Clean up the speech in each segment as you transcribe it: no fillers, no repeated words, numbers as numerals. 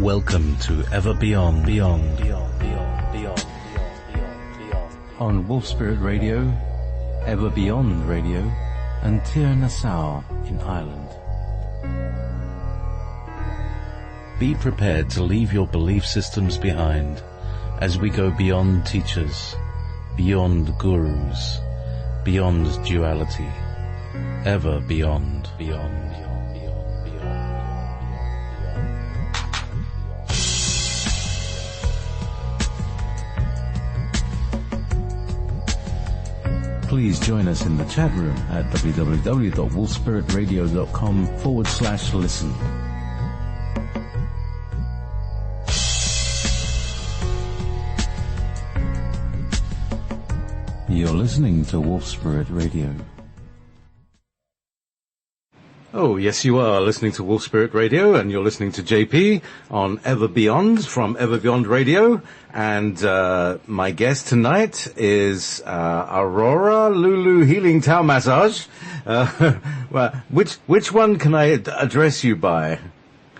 Welcome to Ever Beyond, Beyond, Beyond, Beyond, Beyond, Beyond, Beyond. On Wolf Spirit Radio, Ever Beyond Radio, and Tir Nassau in Ireland. Be prepared to leave your belief systems behind as we go beyond teachers, beyond gurus, beyond duality, ever beyond, beyond. Please join us in the chat room at www.wolfspiritradio.com/listen. You're listening to Wolf Spirit Radio. Oh, yes, you are listening to Wolf Spirit Radio, and you're listening to JP on Ever Beyond from Ever Beyond Radio. And my guest tonight is Aurora Lulu Healing Tao Massage. Well, which one can I address you by?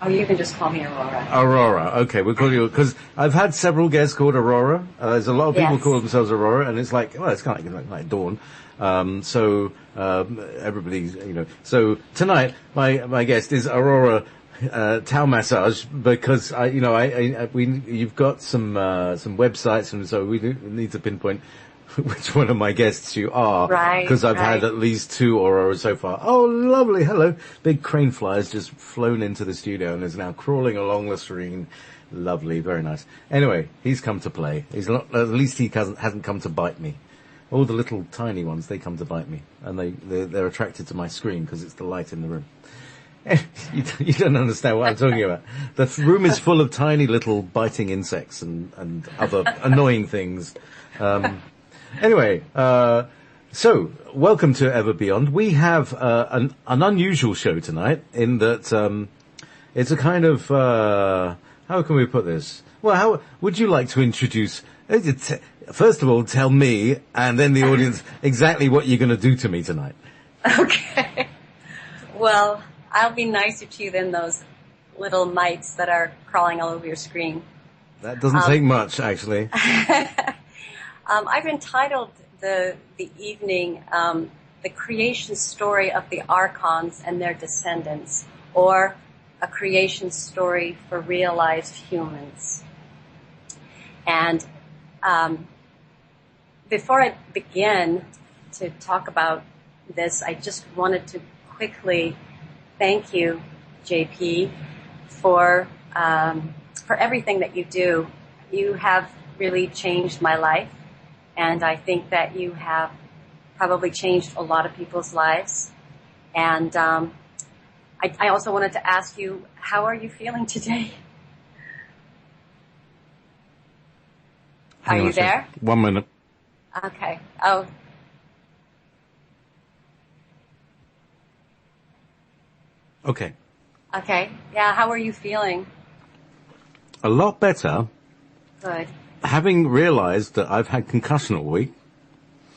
Oh, you can just call me Aurora. Aurora, okay, we'll call you, because I've had several guests called Aurora. There's a lot of people call themselves Aurora, and it's like, well, it's kind of like Dawn. Everybody's, so tonight, my guest is Aurora, Tao Massage, because you've got some websites, and so we need to pinpoint which one of my guests you are. Right. Because I've had at least two Auroras so far. Oh, lovely. Hello. Big crane fly has just flown into the studio and is now crawling along the screen. Lovely. Very nice. Anyway, he's come to play. He's not, at least he hasn't come to bite me. All the little tiny ones, they come to bite me, and they're attracted to my screen because it's the light in the room. You don't understand what I'm talking about. The room is full of tiny little biting insects and other annoying things. Anyway, so welcome to Ever Beyond. We have an unusual show tonight in that it's a kind of how can we put this? Well, how would you like to introduce? First of all, tell me, and then the audience, exactly what you're going to do to me tonight. Okay. Well, I'll be nicer to you than those little mites that are crawling all over your screen. That doesn't take much, actually. I've entitled the evening, The Creation Story of the Archons and Their Descendants, or A Creation Story for Realized Humans. And before I begin to talk about this, I just wanted to quickly thank you, JP, for everything that you do. You have really changed my life, and I think that you have probably changed a lot of people's lives. And I also wanted to ask you, how are you feeling today? Are you there? 1 minute. Okay. Oh. Okay. Okay. Yeah, how are you feeling? A lot better. Good. Having realized that I've had concussion all week.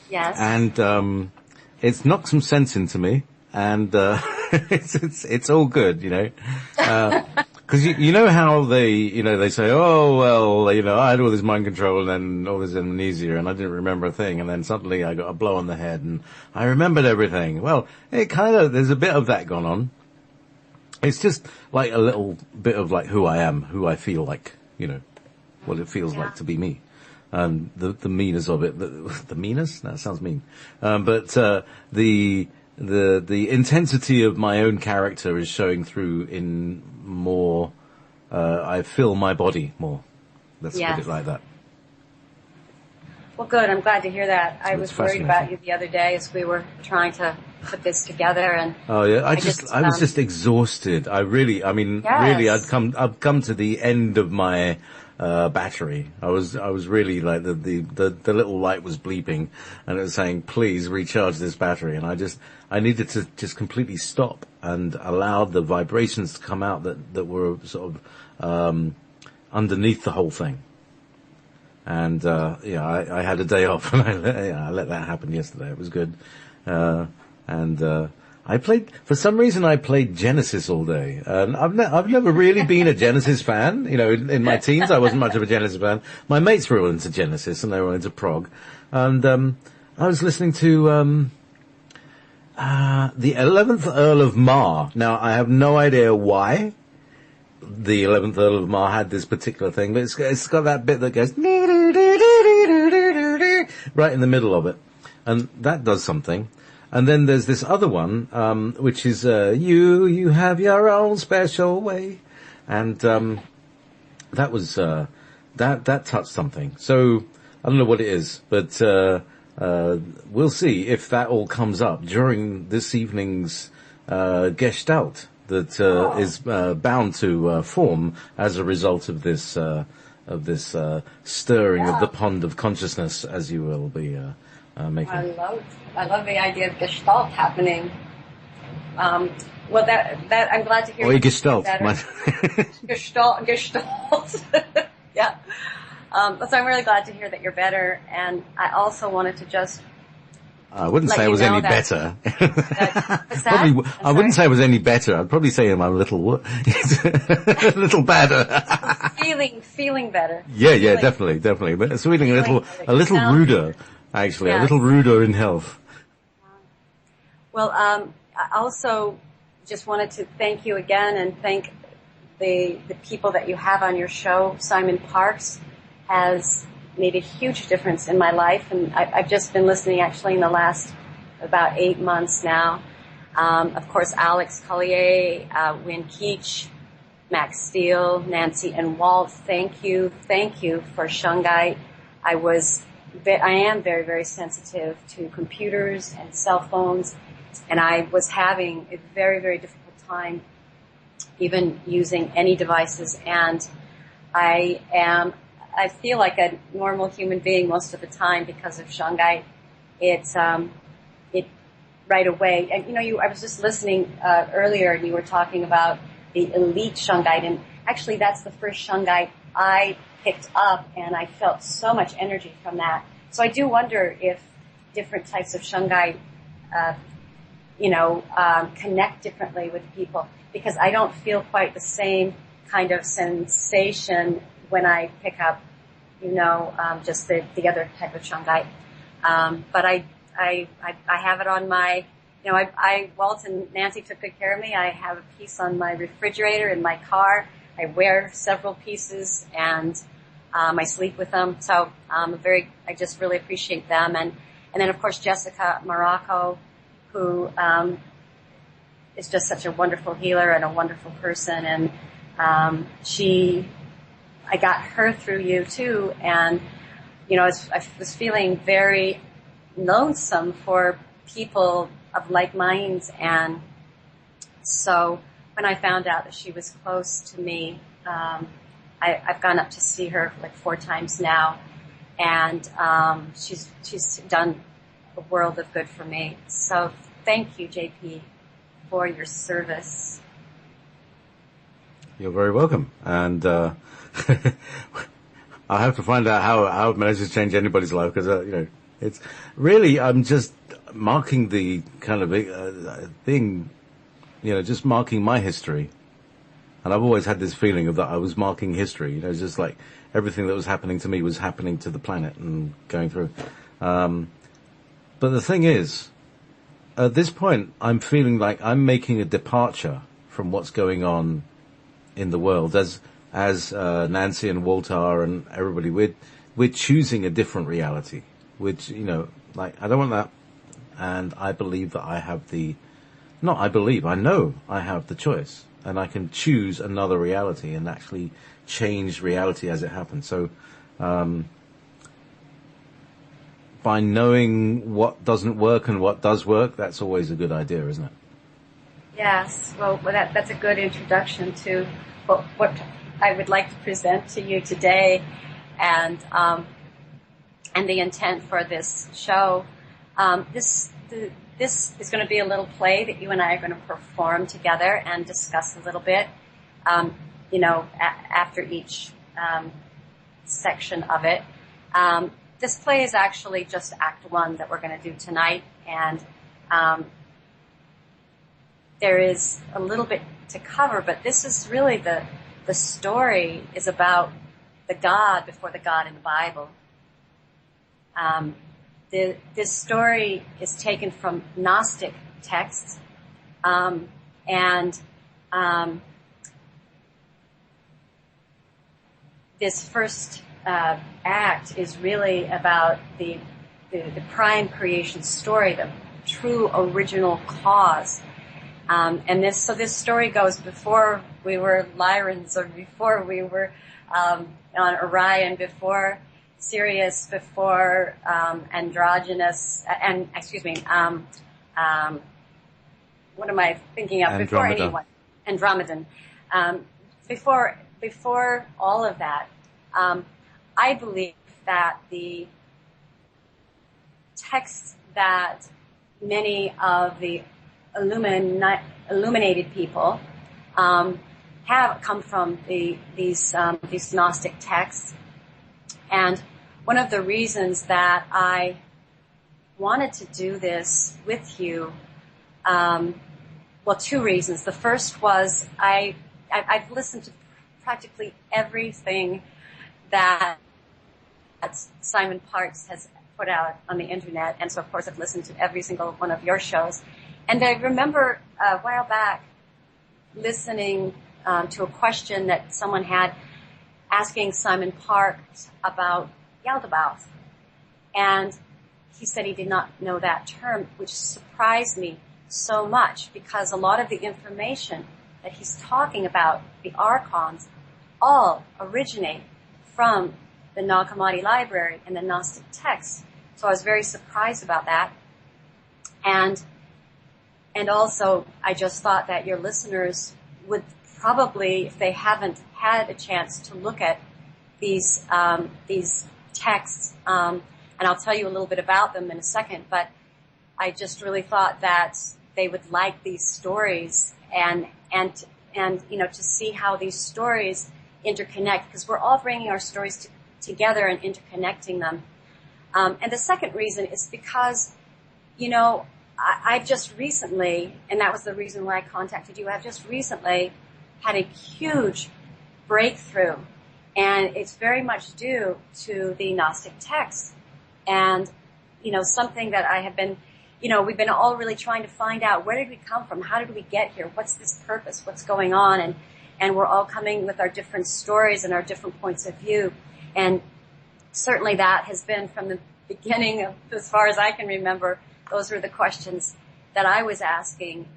Yes. And it's knocked some sense into me, and it's all good, because you know how they say, oh well, I had all this mind control and then all this amnesia and I didn't remember a thing, and then suddenly I got a blow on the head and I remembered everything. Well, there's a bit of that gone on. It's just like a little bit of like who I am, who I feel like, what it feels like to be me. The meanness of it, the meanness? That sounds mean. But the intensity of my own character is showing through in more, I feel my body more. Let's put it like that. Well, good. I'm glad to hear that. So I was worried about you the other day as we were trying to put this together, and oh yeah, I was just exhausted. Really, I've come to the end of my battery. I was really like the little light was bleeping and it was saying, please recharge this battery. And I needed to just completely stop and allow the vibrations to come out that were sort of, underneath the whole thing. And, I had a day off and I let that happen yesterday. It was good. For some reason I played Genesis all day. And I've never really been a Genesis fan. You know, in my teens I wasn't much of a Genesis fan. My mates were all into Genesis and they were into prog. And, I was listening to, the 11th Earl of Mar. Now I have no idea why the 11th Earl of Mar had this particular thing, but it's got that bit that goes right in the middle of it. And that does something. And then there's this other one, which is, you have your own special way. And, that was, that touched something. So, I don't know what it is, but, we'll see if that all comes up during this evening's, Gestalt that, is, bound to, form as a result of this, stirring of the pond of consciousness, as you will be, making. I love the idea of Gestalt happening. Well, that I'm glad to hear. Or Gestalt. Gestalt. Yeah. So I'm really glad to hear that you're better, and I also wanted to just. I wouldn't say I was any better. I wouldn't say I was any better. I'd probably say I'm a little better. feeling better. Yeah, definitely. But it's feeling a little ruder. Actually, yeah. A little ruder in health. Well, I also just wanted to thank you again and thank the people that you have on your show. Simon Parkes has made a huge difference in my life, and I've just been listening actually in the last about 8 months now. Of course, Alex Collier, Wynn Keach, Max Steele, Nancy and Walt, thank you for Shungite. I am very, very sensitive to computers and cell phones, and I was having a very, very difficult time even using any devices, and I feel like a normal human being most of the time because of Shungite. It right away, and I was just listening earlier, and you were talking about the elite Shungite, and actually that's the first Shungite I picked up, and I felt so much energy from that. So I do wonder if different types of Shungite, connect differently with people, because I don't feel quite the same kind of sensation when I pick up, just the other type of Shungite. But I have it on my, Walt and Nancy took good care of me. I have a piece on my refrigerator in my car. I wear several pieces, and I sleep with them. So I just really appreciate them. And then of course Jessica Morocco, who is just such a wonderful healer and a wonderful person. And I got her through you too. And I was feeling very lonesome for people of like minds. And so when I found out that she was close to me, I've gone up to see her like 4 times now, and she's done a world of good for me. So thank you, JP, for your service. You're very welcome. And I'll have to find out how it manages to change anybody's life, because it's really, I'm just marking the kind of thing, just marking my history. And I've always had this feeling of that I was marking history. It's just like everything that was happening to me was happening to the planet and going through. But the thing is, at this point, I'm feeling like I'm making a departure from what's going on in the world. As Nancy and Walt are and everybody, we're choosing a different reality. Which, I don't want that. And I believe that I have I know I have the choice. And I can choose another reality and actually change reality as it happens. So, by knowing what doesn't work and what does work, that's always a good idea, isn't it? Yes. Well, that's a good introduction to what I would like to present to you today, and the intent for this show. This is going to be a little play that you and I are going to perform together and discuss a little bit, after each section of it. This play is actually just Act 1 that we're going to do tonight, and there is a little bit to cover, but this is really the story is about the God before the God in the Bible. This story is taken from Gnostic texts, and this first act is really about the prime creation story, the true original cause. And this story goes before we were Lyrans, or before we were on Orion, before Sirius, before Androgynous, what am I thinking of? Before anyone, Andromedan. Before all of that, I believe that the texts that many of the illuminated people have come from these Gnostic texts. And one of the reasons that I wanted to do this with you, well, two reasons. The first was I've listened to practically everything that Simon Parkes has put out on the internet, and so of course I've listened to every single one of your shows. And I remember a while back listening to a question that someone had asking Simon Parkes about Yaldabaoth. And he said he did not know that term, which surprised me so much, because a lot of the information that he's talking about, the archons, all originate from the Nag Hammadi library and the Gnostic texts. So I was very surprised about that. And also, I just thought that your listeners would probably, if they haven't had a chance to look at these texts, and I'll tell you a little bit about them in a second, but I just really thought that they would like these stories and to see how these stories interconnect, because we're all bringing our stories together and interconnecting them. And the second reason is because, I've just recently, and that was the reason why I contacted you, I've just recently had a huge breakthrough, and it's very much due to the Gnostic texts. And, something that I have been, we've been all really trying to find out, where did we come from? How did we get here? What's this purpose? What's going on? And we're all coming with our different stories and our different points of view. And certainly that has been from the beginning of, as far as I can remember, those were the questions that I was asking.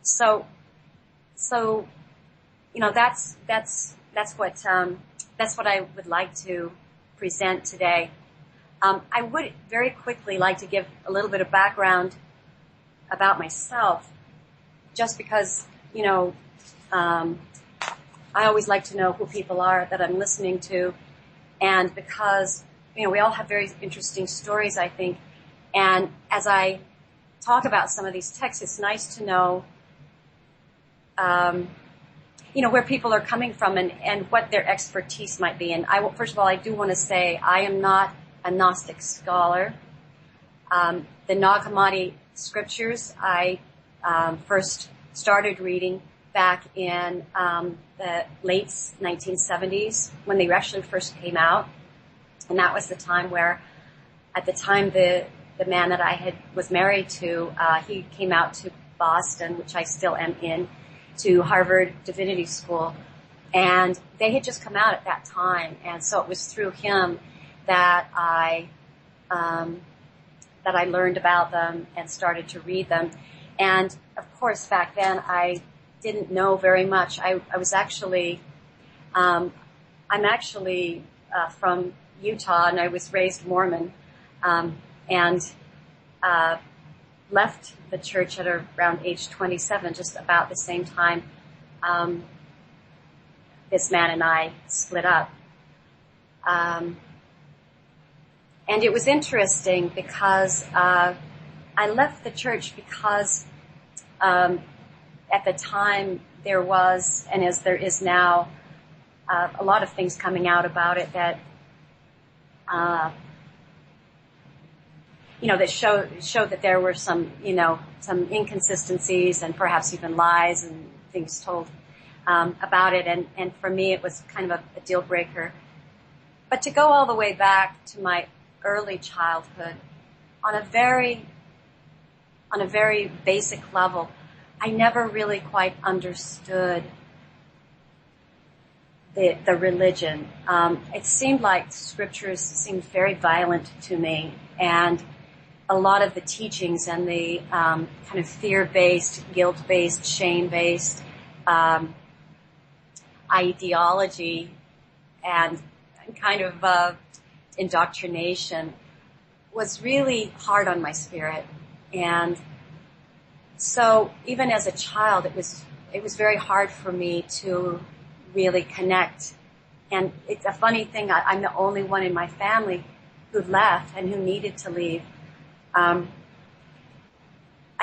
So that's what I would like to present today. I would very quickly like to give a little bit of background about myself, just because, I always like to know who people are that I'm listening to, and because, we all have very interesting stories, I think. And as I talk about some of these texts, it's nice to know, where people are coming from and what their expertise might be. And first of all, I do want to say I am not a Gnostic scholar. The Nag Hammadi scriptures I first started reading back in the late 1970s when they actually first came out. And that was the time where, at the time, the man that I was married to, he came out to Boston, which I still am in, to Harvard Divinity School. And they had just come out at that time. And so it was through him that I learned about them and started to read them. And of course, back then I didn't know very much. I was actually, I'm actually from Utah, and I was raised Mormon, and left the church at around age 27, just about the same time this man and I split up. And it was interesting because I left the church because at the time there was, and as there is now, a lot of things coming out about it that that showed that there were some, some inconsistencies and perhaps even lies and things told about it. And for me, it was kind of a deal breaker. But to go all the way back to my early childhood, on a very basic level, I never really quite understood the religion. It seemed like scriptures seemed very violent to me, and a lot of the teachings and the kind of fear-based, guilt-based, shame-based ideology and kind of indoctrination was really hard on my spirit. And so even as a child, it was very hard for me to really connect. And it's a funny thing, I'm the only one in my family who left and who needed to leave. I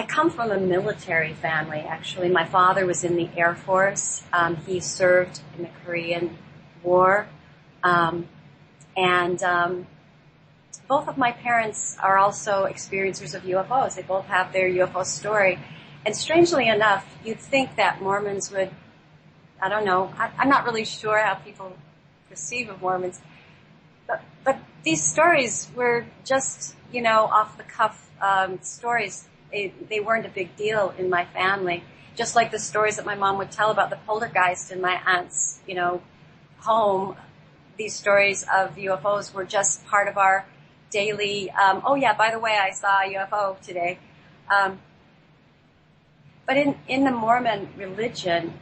come from a military family, actually. My father was in the Air Force. He served in the Korean War. Both of my parents are also experiencers of UFOs. They both have their UFO story. And strangely enough, you'd think that Mormons would, I don't know, I'm not really sure how people perceive of Mormons, but these stories were just, off the cuff stories. They weren't a big deal in my family. Just like the stories that my mom would tell about the poltergeist in my aunt's, home. These stories of UFOs were just part of our daily, oh yeah, by the way, I saw a UFO today. But in the Mormon religion,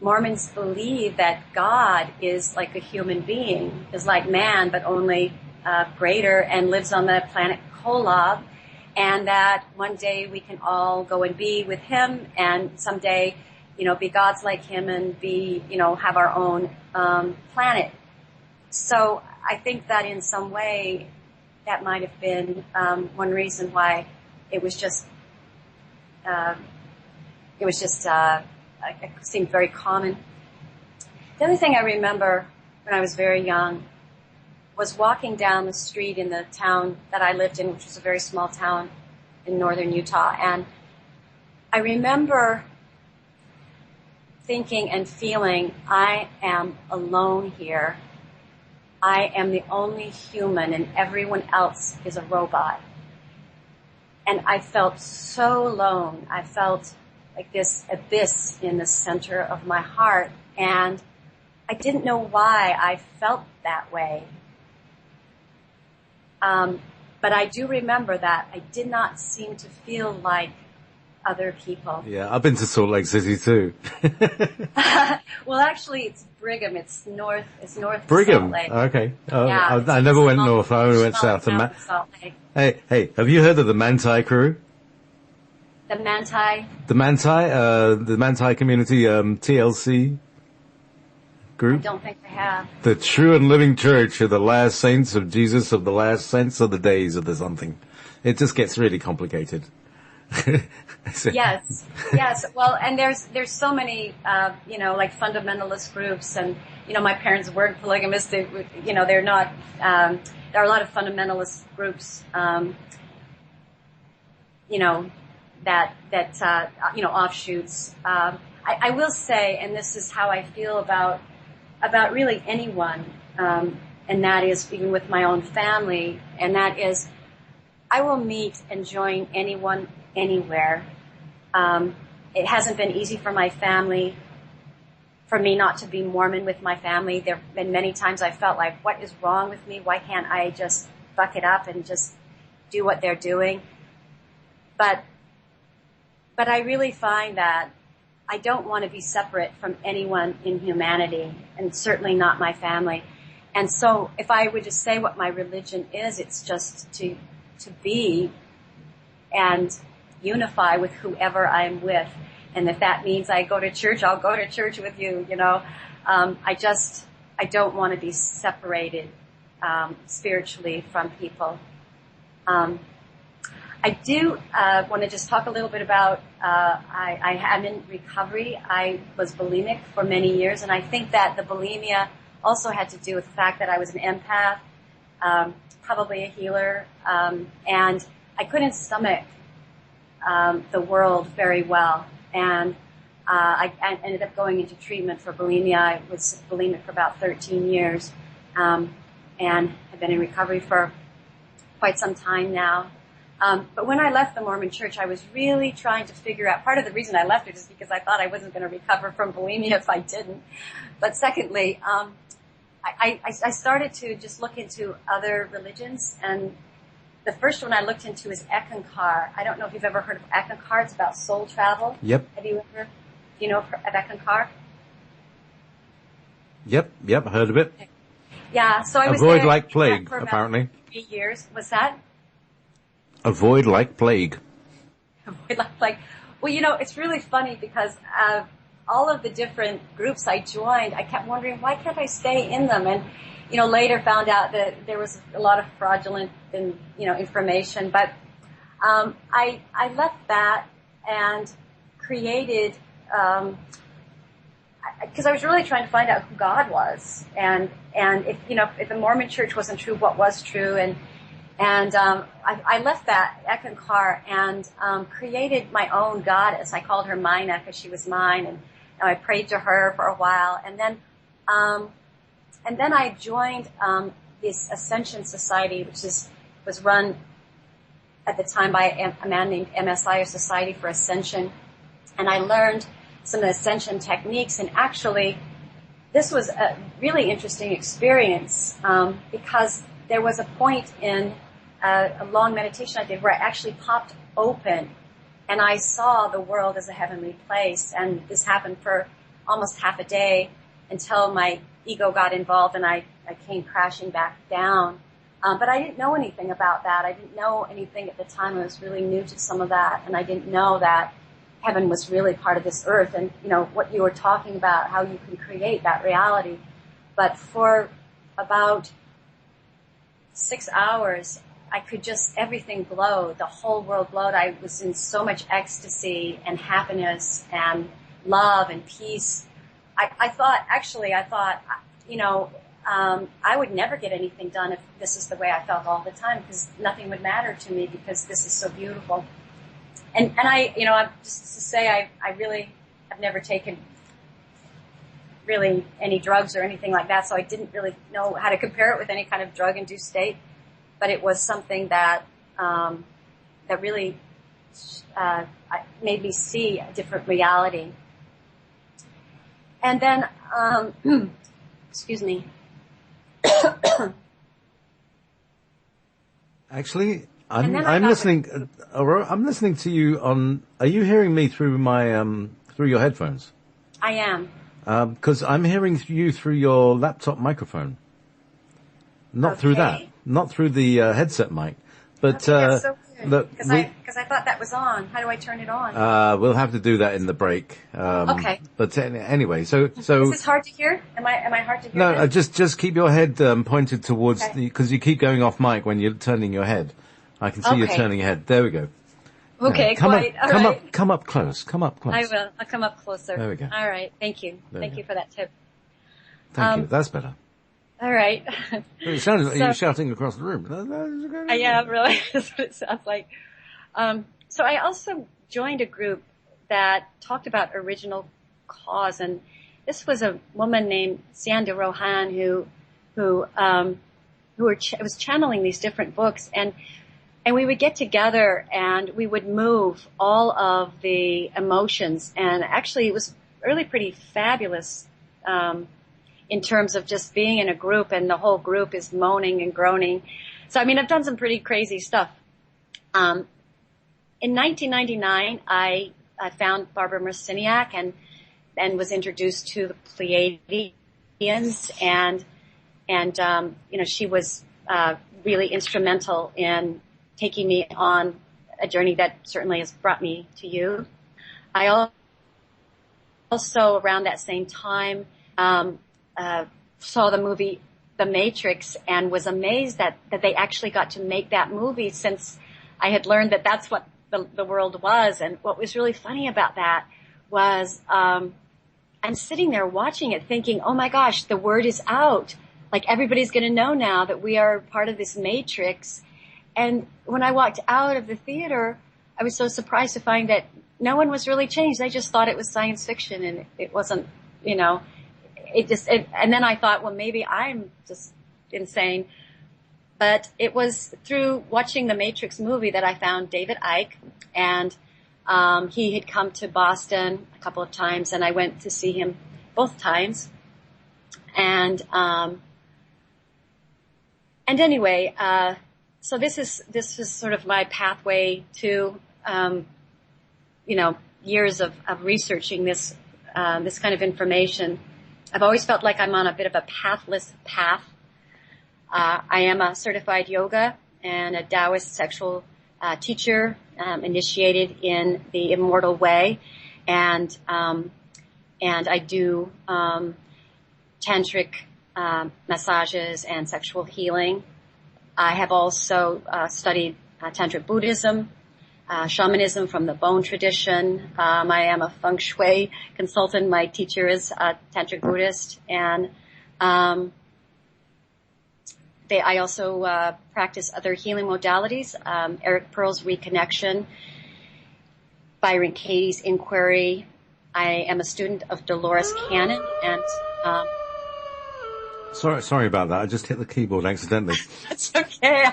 Mormons believe that God is like a human being, is like man, but only greater, and lives on the planet Kolob, and that one day we can all go and be with him, and someday, be gods like him and be, have our own planet. So I think that in some way that might have been one reason why it seemed very common. The other thing I remember when I was very young was walking down the street in the town that I lived in, which was a very small town in northern Utah. And I remember thinking and feeling, I am alone here. I am the only human and everyone else is a robot. And I felt so alone. I felt like this abyss in the center of my heart. And I didn't know why I felt that way. But I do remember that I did not seem to feel like other people. Yeah, I've been to Salt Lake City too. Well, actually, it's Brigham. It's north Brigham. of Salt Lake. Okay. Yeah, I never went north. I only went south. Salt Lake. Hey, have you heard of the Manti crew? The Manti? The Manti community, TLC group? I don't think they have. The True and Living Church of the Last Saints of Jesus of the Last Saints of the Days of the something. It just gets really complicated. Yes. Well, and there's so many, like fundamentalist groups, and, my parents weren't polygamists. They're not, there are a lot of fundamentalist groups, offshoots. I will say, and this is how I feel about really anyone, and that is even with my own family, and that is, I will meet and join anyone, anywhere. It hasn't been easy for my family, for me not to be Mormon with my family. There have been many times I felt like, what is wrong with me? Why can't I just buck it up and just do what they're doing? But I really find that I don't want to be separate from anyone in humanity, and certainly not my family. And so if I were to say what my religion is, it's just to be and unify with whoever I'm with. And if that means I go to church, I'll go to church with you, I don't want to be separated, spiritually from people. I do, want to just talk a little bit about, I am in recovery. I was bulimic for many years, and I think that the bulimia also had to do with the fact that I was an empath. probably a healer, and I couldn't stomach the world very well, and I ended up going into treatment for bulimia. I was bulimic for about 13 years, and I've been in recovery for quite some time now. But when I left the Mormon Church, I was really trying to figure out, part of the reason I left it is because I thought I wasn't going to recover from bulimia if I didn't. But secondly, I started to just look into other religions, and the first one I looked into is Eckankar. I don't know if you've ever heard of Eckankar. It's about soul travel. Yep. Have you ever, do you know of Eckankar? Yep, heard of it. Yeah, so I was Avoid there like plague, for about apparently. 3 years. What's that? Avoid like plague. Like, well, it's really funny because all of the different groups I joined, I kept wondering, why can't I stay in them? And, later found out that there was a lot of fraudulent, information. But I left that and created, because I was really trying to find out who God was, and if the Mormon Church wasn't true, what was true, and I left that Eckankar and created my own goddess. I called her Mina because she was mine, and I prayed to her for a while, and then I joined this Ascension Society, which was run at the time by a man named MSI, or Society for Ascension, and I learned some Ascension techniques. And actually, this was a really interesting experience because there was a point in a long meditation I did where I actually popped open and I saw the world as a heavenly place. And this happened for almost half a day until my ego got involved and I came crashing back down. But I didn't know anything about that. I didn't know anything at the time. I was really new to some of that, and I didn't know that heaven was really part of this earth, and what you were talking about, how you can create that reality. But for about 6 hours, I could just, everything glowed, the whole world glowed. I was in so much ecstasy and happiness and love and peace. I thought, I would never get anything done if this is the way I felt all the time, because nothing would matter to me because this is so beautiful. And I, just to say, I really have never taken really any drugs or anything like that, so I didn't really know how to compare it with any kind of drug-induced state. But it was something that that really made me see a different reality. And then, excuse me. Actually, I'm listening. Aurora, I'm listening to you on. Are you hearing me through my through your headphones? I am. Because I'm hearing you through your laptop microphone. Not through that. Not through the headset mic. But that's so weird. Because I thought that was on. How do I turn it on? We'll have to do that in the break. Okay. But anyway, so is this hard to hear? Am I hard to hear? No, just keep your head pointed towards because you keep going off mic when you're turning your head. I can see you turning your head. There we go. Okay, yeah. Come up close. Come up close. I will. I'll come up closer. There we go. All right. Thank you. Thank you for that tip. Thank you. That's better. All right. It sounded like you were shouting across the room. Yeah, really. That's what it sounds like. So I also joined a group that talked about original cause, and this was a woman named Sanda Rohan who was channeling these different books, and we would get together and we would move all of the emotions, and actually it was really pretty fabulous in terms of just being in a group and the whole group is moaning and groaning. So, I've done some pretty crazy stuff. In 1999, I found Barbara Marciniak and was introduced to the Pleiadians, and she was really instrumental in taking me on a journey that certainly has brought me to you. I also around that same time saw the movie The Matrix and was amazed that they actually got to make that movie, since I had learned that that's what the world was. And what was really funny about that was I'm sitting there watching it thinking, oh my gosh, the word is out. like everybody's going to know now that we are part of this matrix. And when I walked out of the theater, I was so surprised to find that no one was really changed. They just thought it was science fiction, and it wasn't, you know, and then I thought, well, maybe I'm just insane. But it was through watching the Matrix movie that I found David Icke, and he had come to Boston a couple of times, and I went to see him both times. And anyway, so this is sort of my pathway to, you know, years of researching this kind of information. I've always felt like I'm on a bit of a pathless path. I am a certified yoga and a Taoist sexual teacher, initiated in the Immortal Way, and I do tantric massages and sexual healing. I have also studied tantric Buddhism, shamanism from the bone tradition. I am a feng shui consultant. My teacher is a tantric Buddhist, and I also practice other healing modalities. Eric Pearl's Reconnection, Byron Katie's Inquiry. I am a student of Dolores Cannon, and Sorry about that. I just hit the keyboard accidentally. It's okay.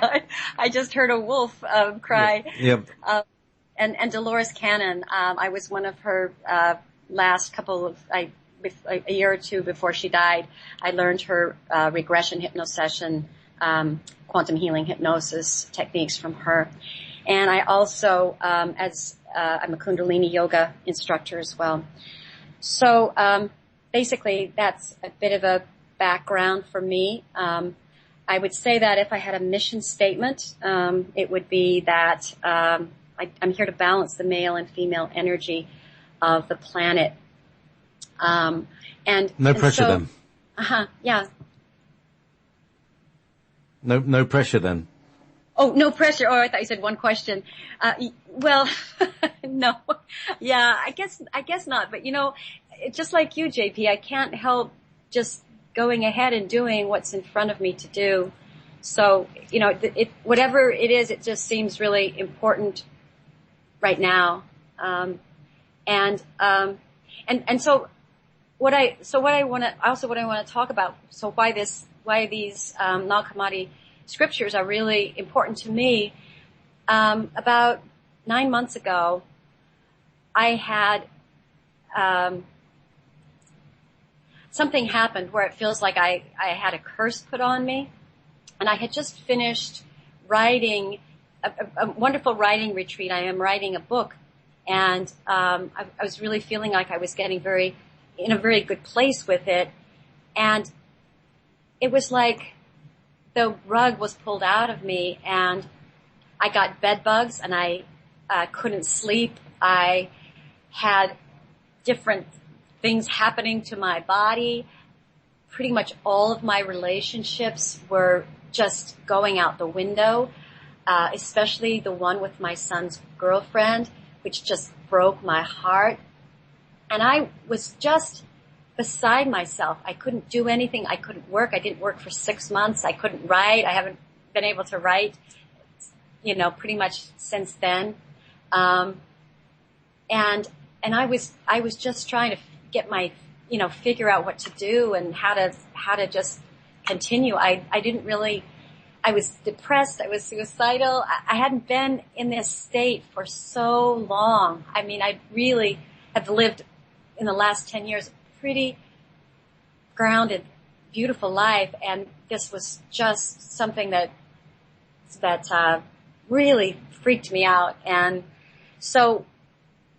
I just heard a wolf cry. Yep. And Dolores Cannon, I was one of her last couple of a year or two before she died. I learned her regression hypnosession, quantum healing hypnosis techniques from her. And I also, I'm a Kundalini yoga instructor as well. So basically, that's a bit of a background for me. I would say that if I had a mission statement, it would be that I'm here to balance the male and female energy of the planet. No pressure then. Yeah. No pressure then. Oh, no pressure. Oh, I thought you said one question. Well, no. Yeah, I guess not. But you know, just like you, JP, I can't help just going ahead and doing what's in front of me to do. So, you know, whatever it is, it just seems really important right now. And so what I want to talk about, so why these Nag Hammadi scriptures are really important to me. About 9 months ago, I had, something happened where it feels like I had a curse put on me, and I had just finished writing a wonderful writing retreat. I am writing a book, and I was really feeling like I was getting in a very good place with it, and it was like the rug was pulled out of me, and I got bed bugs, and I couldn't sleep. I had different things happening to my body. Pretty much all of my relationships were just going out the window, especially the one with my son's girlfriend, which just broke my heart. And I was just beside myself. I couldn't do anything. I couldn't work. I didn't work for 6 months. I couldn't write. I haven't been able to write, you know, pretty much since then. And I was just trying to get figure out what to do and how to just continue. I was depressed. I was suicidal. I hadn't been in this state for so long. I mean, I really have lived in the last 10 years a pretty grounded, beautiful life. And this was just something that really freaked me out. And so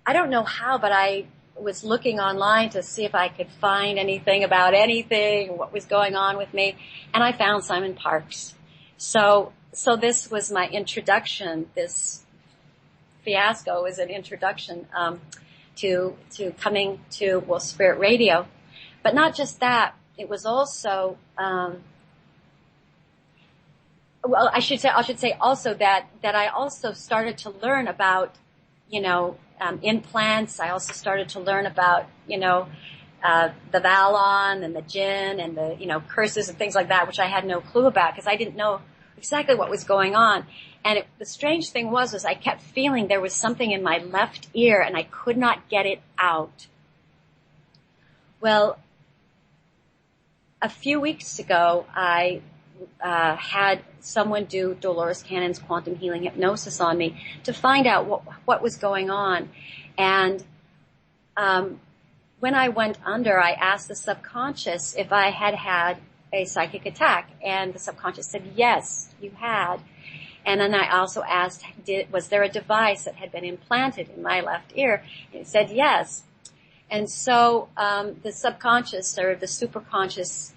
I don't know how, but I was looking online to see if I could find anything about anything, what was going on with me, and I found Simon Parkes. So this was my introduction. This fiasco was an introduction to coming to Spirit Radio, but not just that. It was also I should say also that I also started to learn about implants. I also started to learn about, the Valon and the Jinn and the, curses and things like that, which I had no clue about because I didn't know exactly what was going on. And the strange thing was I kept feeling there was something in my left ear and I could not get it out. Well, a few weeks ago, I had someone do Dolores Cannon's quantum healing hypnosis on me to find out what was going on. And when I went under, I asked the subconscious if I had had a psychic attack, and the subconscious said, yes, you had. And then I also asked, was there a device that had been implanted in my left ear? And it said yes. And so the subconscious or the superconscious,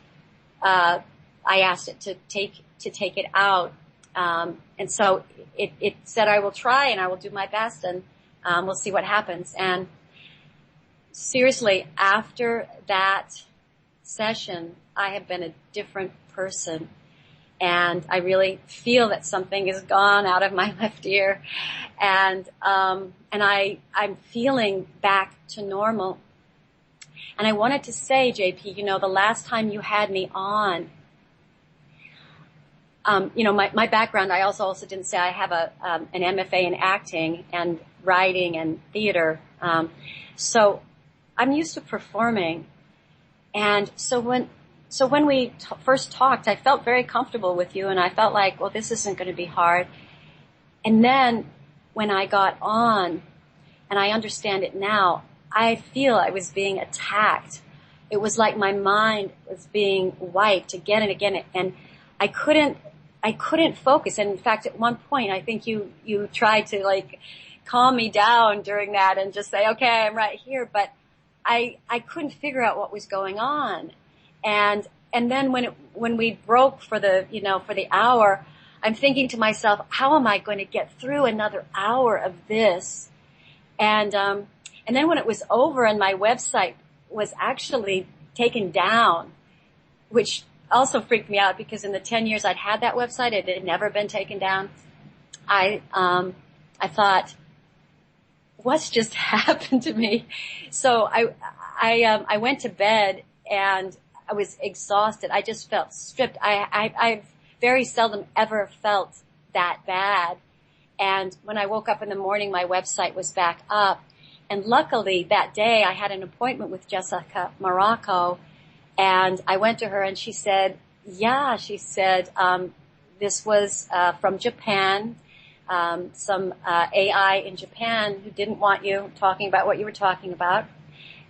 I asked it to take it out. And so it said, I will try and I will do my best, and we'll see what happens. And seriously, after that session, I have been a different person. And I really feel that something is gone out of my left ear. And I'm feeling back to normal. And I wanted to say, JP, the last time you had me on, my background, I also didn't say I have an MFA in acting and writing and theater. So I'm used to performing. And so when we first talked, I felt very comfortable with you, and I felt like, well, this isn't going to be hard. And then when I got on, and I understand it now, I feel I was being attacked. It was like my mind was being wiped again and again, and I couldn't focus. And in fact, at one point, I think you tried to calm me down during that and just say, okay, I'm right here. But I couldn't figure out what was going on. And then when we broke for the hour, I'm thinking to myself, how am I going to get through another hour of this? And then when it was over and my website was actually taken down, which also freaked me out because in the 10 years I'd had that website, it had never been taken down. I thought, what's just happened to me? So I went to bed and I was exhausted. I just felt stripped. I've very seldom ever felt that bad. And when I woke up in the morning, my website was back up. And luckily that day I had an appointment with Jessica Morocco, and I went to her and she said, this was from Japan, some AI in Japan who didn't want you talking about what you were talking about.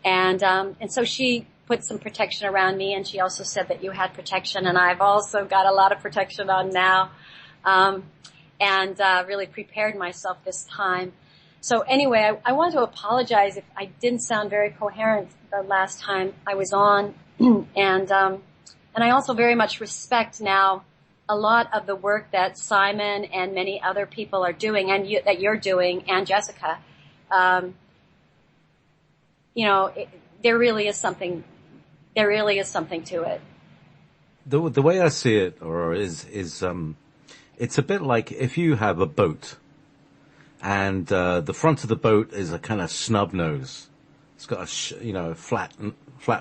And so she put some protection around me, and she also said that you had protection, and I've also got a lot of protection on now, and really prepared myself this time. So anyway, I want to apologize if I didn't sound very coherent the last time I was on, and I also very much respect now a lot of the work that Simon and many other people are doing, and that you're doing, and Jessica. There really is something to it. The way I see it, Aurora, is it's a bit like if you have a boat, and the front of the boat is a kind of snub nose. It's got a flat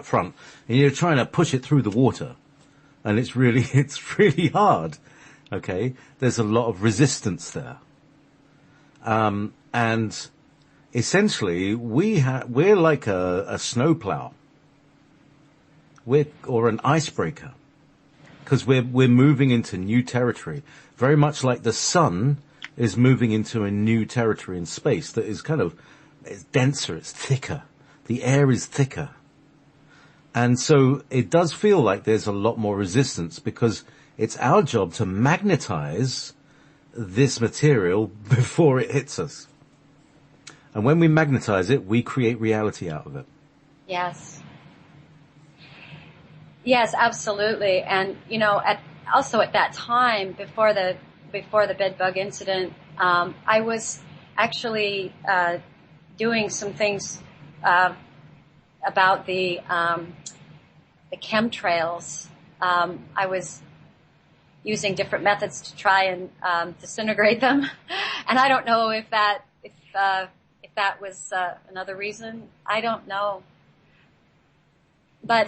front, and you're trying to push it through the water, and it's really hard. Okay, there's a lot of resistance there, and essentially we're like a snowplow. Or an icebreaker, because we're moving into new territory, very much like the sun is moving into a new territory in space that is it's denser, it's thicker, the air is thicker, and so it does feel like there's a lot more resistance because it's our job to magnetize this material before it hits us, and when we magnetize it, we create reality out of it. Yes, absolutely. And, also at that time, before the bed bug incident, I was actually, doing some things, about the chemtrails. I was using different methods to try and, disintegrate them. And I don't know if that was, another reason. I don't know. But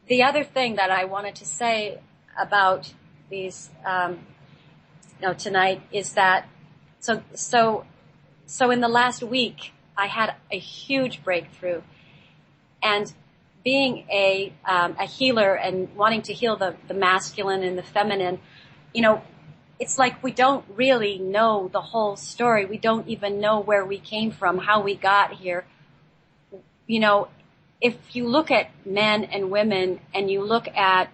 the other thing that I wanted to say about these, tonight is that, so in the last week, I had a huge breakthrough, and being a healer and wanting to heal the masculine and the feminine, it's like we don't really know the whole story. We don't even know where we came from, how we got here. If you look at men and women and you look at,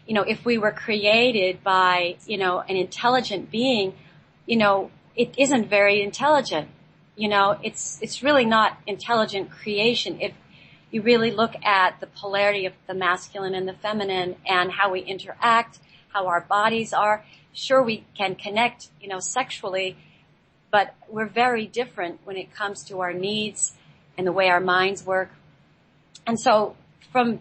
if we were created by, an intelligent being, it isn't very intelligent. It's really not intelligent creation. If you really look at the polarity of the masculine and the feminine and how we interact, how our bodies are, sure we can connect, sexually, but we're very different when it comes to our needs and the way our minds work. And so for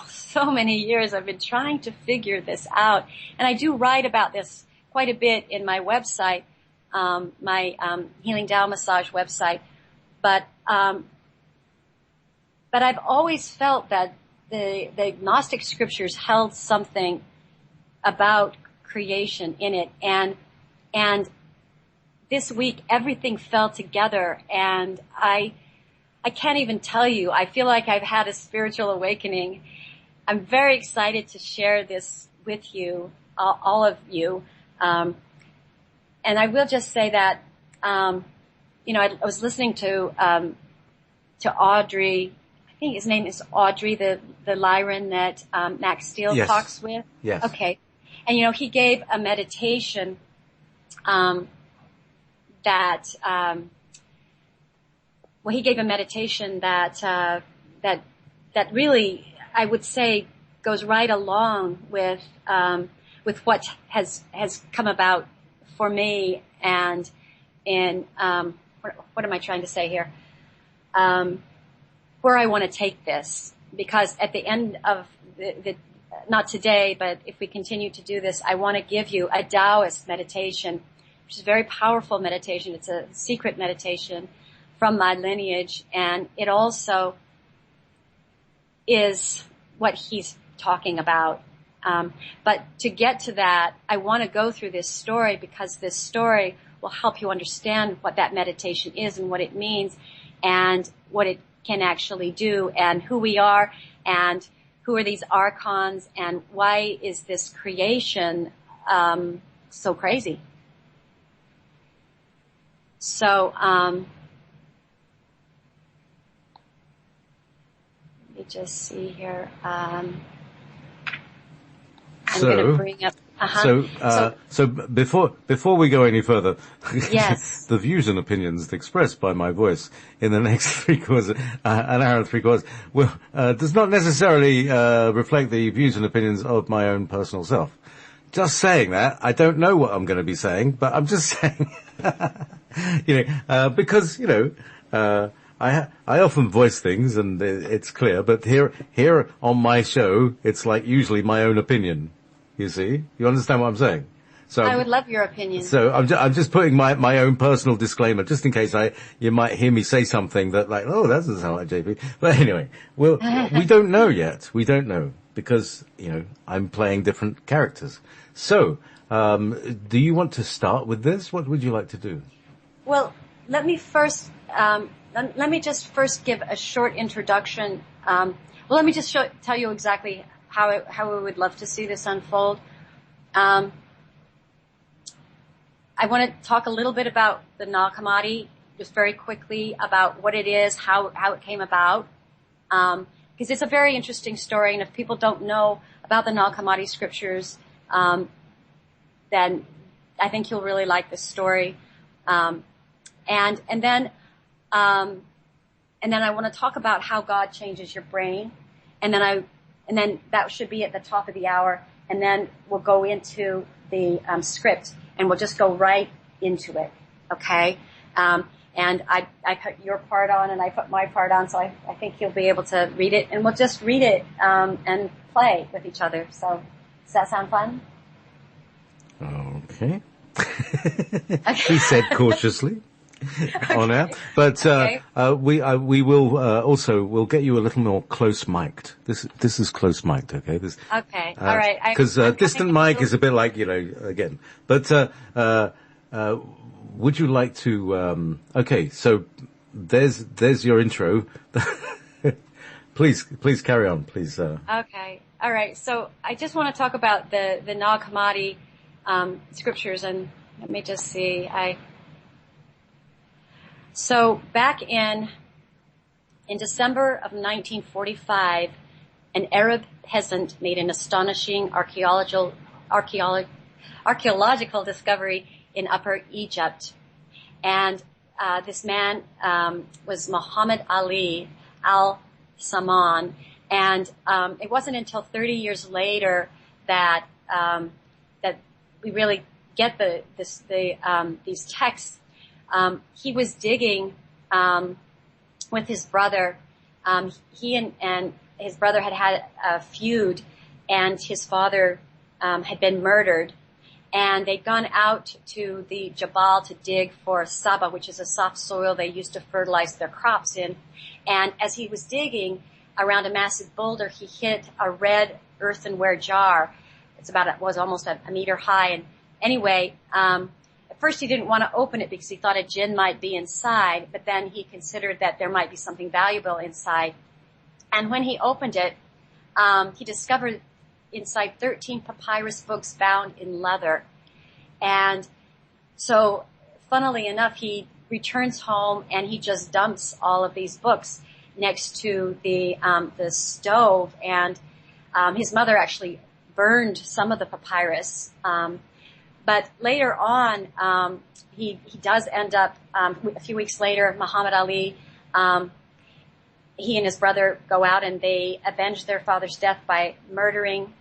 so many years, I've been trying to figure this out. And I do write about this quite a bit in my website, my Healing Tao Massage website. But I've always felt that the Gnostic scriptures held something about creation in it. And this week, everything fell together, and I can't even tell you. I feel like I've had a spiritual awakening. I'm very excited to share this with you, all of you. And I will just say that, I was listening to Audrey. I think his name is Audrey, the Lyran that Max Steele talks with. Yes. Okay. And he gave a meditation that really, I would say, goes right along with what has come about for me, and in what am I trying to say here? Where I want to take this, because at the end of the not today, but if we continue to do this, I want to give you a Taoist meditation, which is a very powerful meditation. It's a secret meditation from my lineage, and it also is what he's talking about. But to get to that, I want to go through this story, because this story will help you understand what that meditation is and what it means and what it can actually do, and who we are, and who are these archons, and why is this creation so crazy. So let me just see here. I'm going to bring up. So before we go any further, yes, the views and opinions expressed by my voice in the next 3 quarters, an hour and 3 quarters, does not necessarily reflect the views and opinions of my own personal self. Just saying that, I don't know what I'm going to be saying, but I'm just saying, because I often voice things and it's clear, but here on my show, it's like usually my own opinion. You see? You understand what I'm saying? So I would love your opinion. So I'm just putting my own personal disclaimer, just in case you might hear me say something that like, oh, that doesn't sound like JP. But anyway, we don't know yet. We don't know, because, I'm playing different characters. So, do you want to start with this? What would you like to do? Well, let me first, let me just first give a short introduction. Let me just tell you exactly how we would love to see this unfold. I want to talk a little bit about the Nag Hammadi, just very quickly, about what it is, how it came about, because it's a very interesting story, and if people don't know about the Nag Hammadi scriptures, then I think you'll really like this story. And then I want to talk about how God changes your brain, and then that should be at the top of the hour, and then we'll go into the script, and we'll just go right into it, okay? And I put your part on, and I put my part on, so I think you'll be able to read it, and we'll just read it and play with each other. So does that sound fun? Okay. She said cautiously. on air. But we will also we'll get you a little more close mic'd. This is close mic'd, okay? Okay, all right. Because distant mic is a bit like again. But would you like to? Okay, so there's your intro. Please carry on, please. Okay, all right. So I just want to talk about the Nag Hammadi scriptures, and let me just see. So back in December of 1945, an Arab peasant made an astonishing archaeological discovery in Upper Egypt. And this man was Muhammad Ali al-Saman. And it wasn't until 30 years later that we really get these texts. He was digging with his brother. He and his brother had a feud, and his father had been murdered. And they'd gone out to the Jabal to dig for saba, which is a soft soil they used to fertilize their crops in. And as he was digging around a massive boulder, he hit a red earthenware jar. It was almost a meter high. And anyway, at first he didn't want to open it because he thought a jinn might be inside, but then he considered that there might be something valuable inside. And when he opened it, he discovered inside 13 papyrus books bound in leather. And so, funnily enough, he returns home and he just dumps all of these books next to the stove. And his mother actually burned some of the papyrus. But later on, he does end up, a few weeks later, Muhammad Ali, he and his brother go out and they avenge their father's death by murdering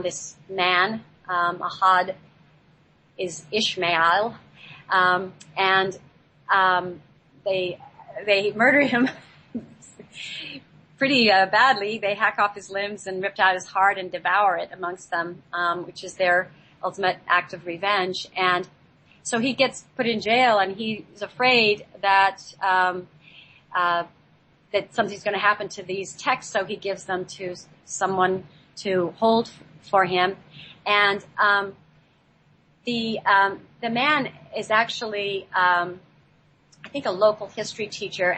this man, Ahad is Ishmael, and they murder him pretty badly. They hack off his limbs and rip out his heart and devour it amongst them, which is their ultimate act of revenge. And so he gets put in jail, and he's afraid that that something's going to happen to these texts, so he gives them to someone to hold for him. And the man is actually I think a local history teacher,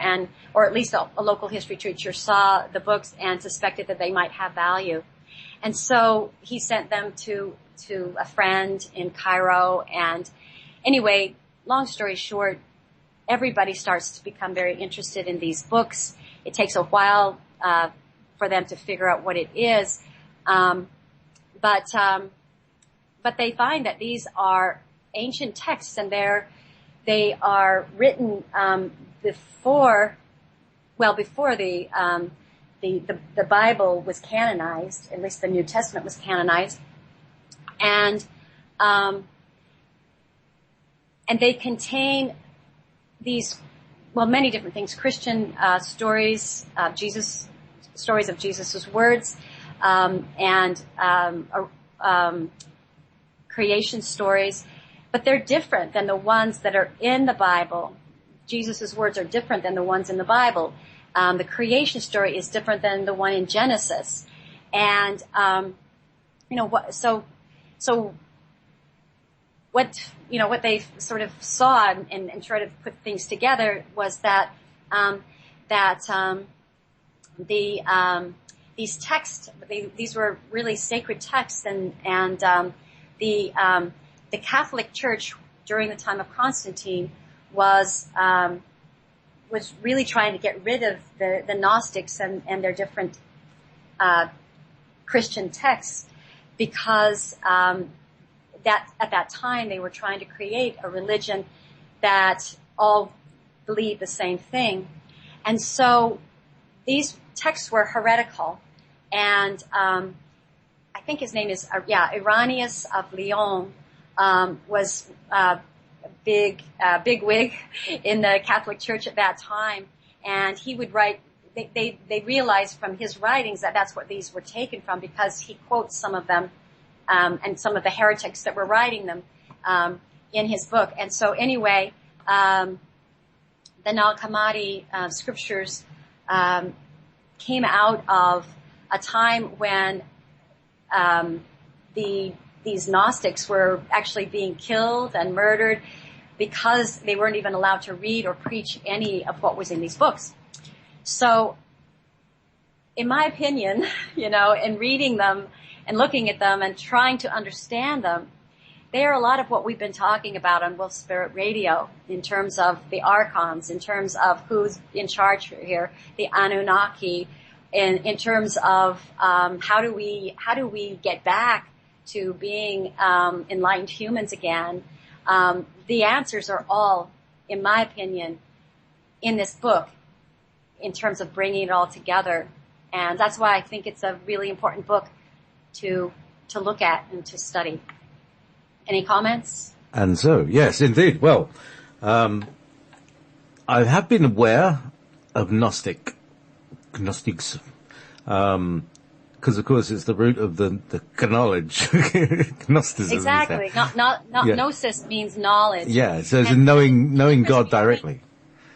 or at least a local history teacher saw the books and suspected that they might have value. And so he sent them to a friend in Cairo. And anyway, long story short, everybody starts to become very interested in these books. It takes a while for them to figure out what it is. But they find that these are ancient texts, and they are written before the Bible was canonized. At least the New Testament was canonized, and they contain these, many different things: Christian stories, stories of Jesus's words, and creation stories. But they're different than the ones that are in the Bible. Jesus' words are different than the ones in the Bible. The creation story is different than the one in Genesis. And, what they sort of saw and tried to put things together was that, these texts, these were really sacred texts, and the Catholic Church during the time of Constantine was really trying to get rid of the Gnostics and their different Christian texts, because that at that time they were trying to create a religion that all believed the same thing. And so these texts were heretical, and I think his name is Irenaeus of Lyon was a big wig in the Catholic Church at that time, and he would write. They realized from his writings that that's what these were taken from, because he quotes some of them and some of the heretics that were writing them in his book. And so anyway, the Nag Hammadi scriptures came out of a time when these Gnostics were actually being killed and murdered because they weren't even allowed to read or preach any of what was in these books. So, in my opinion, in reading them and looking at them and trying to understand them, they are a lot of what we've been talking about on Wolf Spirit Radio in terms of the archons, in terms of who's in charge here, the Anunnaki, in terms of how do we get back to being enlightened humans again. The answers are all, in my opinion, in this book in terms of bringing it all together. And that's why I think it's a really important book to look at and to study. Any comments? And so, yes, indeed. Well, I have been aware of Gnostics, because of course it's the root of the knowledge, Gnosticism. Exactly. Gnosis means knowledge. Yeah, so it's knowing God directly.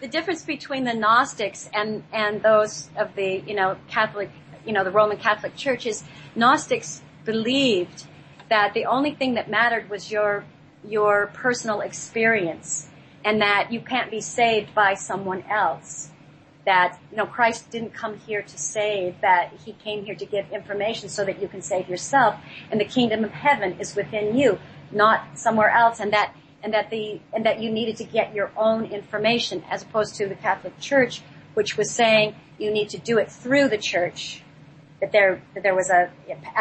The difference between the Gnostics and those of the, Catholic, the Roman Catholic Church is Gnostics believed that the only thing that mattered was your personal experience, and that you can't be saved by someone else. That, Christ didn't come here to save, that he came here to give information so that you can save yourself, and the kingdom of heaven is within you, not somewhere else, and that you needed to get your own information, as opposed to the Catholic Church, which was saying you need to do it through the church, that there was a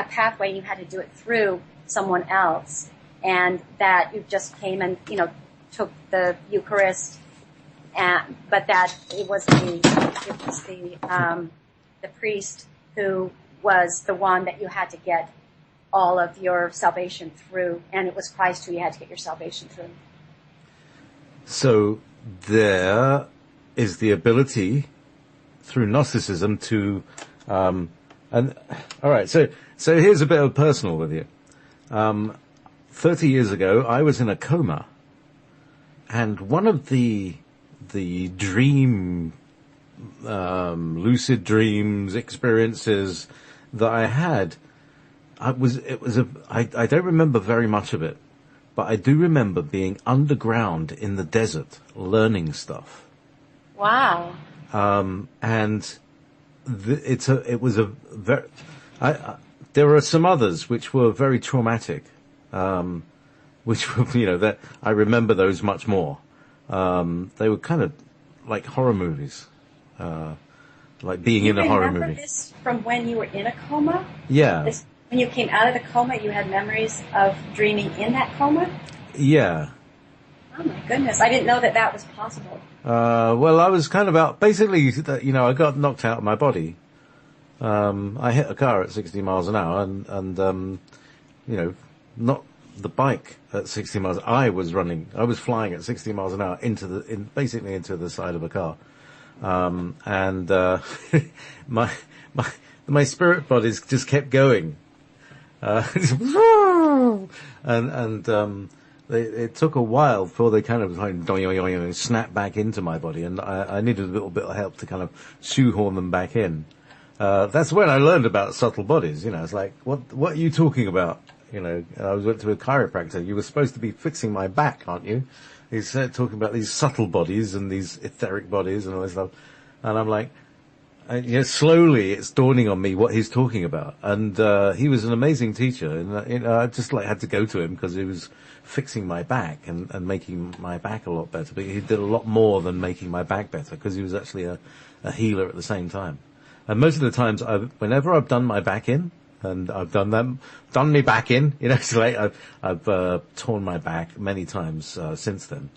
pathway and you had to do it through someone else, and that you just came and, took the Eucharist, but that it was the priest who was the one that you had to get all of your salvation through, and it was Christ who you had to get your salvation through. So there is the ability through Gnosticism to, all right, so here's a bit of personal with you. 30 years ago, I was in a coma, and one of the lucid dreams experiences that I had, I don't remember very much of it, but I do remember being underground in the desert learning stuff. Wow. And there are some others which were very traumatic, which were, that I remember those much more. They were kind of like horror movies, like being in a horror movie. You remember this from when you were in a coma? Yeah. When you came out of the coma, you had memories of dreaming in that coma? Yeah. Oh my goodness, I didn't know that was possible. Well, I was kind of out, basically, I got knocked out of my body. I hit a car at 60 miles an hour and not the bike at 60 miles. I was flying at 60 miles an hour basically into the side of a car. My spirit bodies just kept going. It took a while before they kind of snapped back into my body, and I needed a little bit of help to kind of shoehorn them back in. That's when I learned about subtle bodies. It's like, what are you talking about? I went to a chiropractor. You were supposed to be fixing my back, aren't you? He's talking about these subtle bodies and these etheric bodies and all this stuff. And I'm like, slowly it's dawning on me what he's talking about. And he was an amazing teacher, and I just had to go to him because he was fixing my back and making my back a lot better. But he did a lot more than making my back better, because he was actually a healer at the same time. And most of the times, whenever I've done my back in, and I've done me back in, it's like I've torn my back many times since then,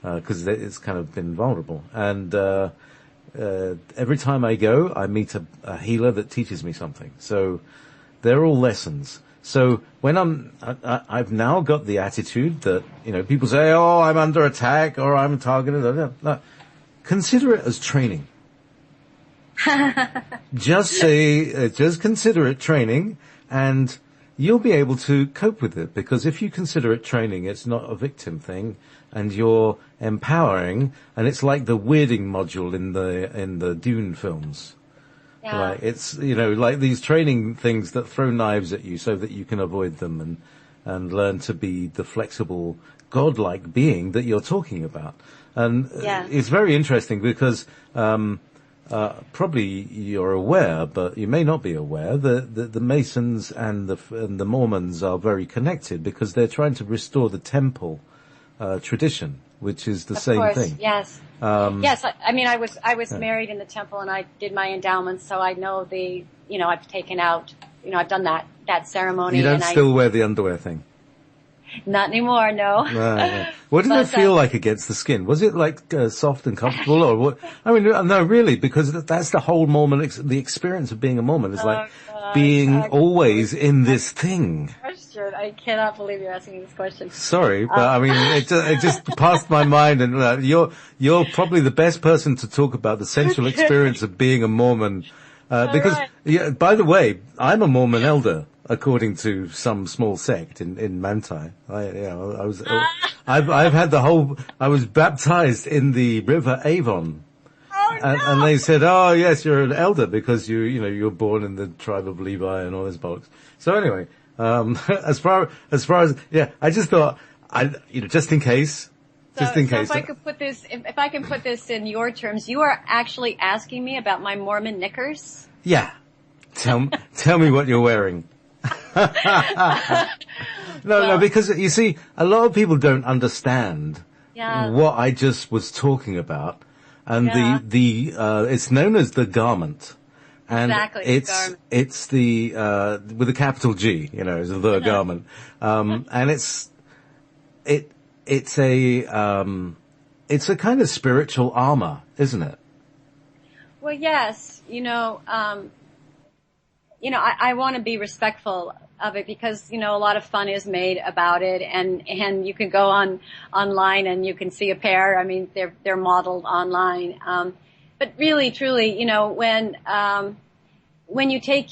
because it's kind of been vulnerable. And every time I go, I meet a healer that teaches me something. So they're all lessons. So when I've now got the attitude that, people say, oh, I'm under attack or I'm targeted. No. Consider it as training. Just consider it training, and you'll be able to cope with it, because if you consider it training, it's not a victim thing. and you're empowering, and it's like the weirding module in the Dune films. Yeah. Like it's, like these training things that throw knives at you so that you can avoid them and learn to be the flexible, godlike being that you're talking about. And Yeah. it's very interesting because, probably you're aware, but you may not be aware that the Masons and the Mormons are very connected because they're trying to restore the temple, tradition, which is the same course, thing. yes. Yes, I mean, I was married in the temple and I did my endowments, so I know I've taken out, I've done that ceremony. You don't and still wear the underwear thing? Not anymore, no. No. What did it feel like against the skin? Was it like soft and comfortable, or what? I mean, no, really, because that's the whole Mormon, the experience of being a Mormon is like being always in this thing. Question. I cannot believe you're asking this question. Sorry, but I mean, it just passed my mind, and you're probably the best person to talk about the sensual experience of being a Mormon, because yeah. By the way, I'm a Mormon elder, according to some small sect in Manti. I've had I was baptized in the River Avon. Oh, no. And they said, oh yes, you're an elder because you're born in the tribe of Levi and all this bollocks. So anyway, as far as, yeah, I just thought, just in case. So if I could put this, if I can put this in your terms, you are actually asking me about my Mormon knickers? Yeah. Tell me what you're wearing. No, because you see, a lot of people don't understand what I just was talking about, and it's known as the garment, and exactly, it's the with a capital G, is the garment, and it's a kind of spiritual armor, isn't it? Well, yes, I want to be respectful of it because, a lot of fun is made about it and you can go online and you can see a pair. I mean, they're modeled online. But really, truly, when you take,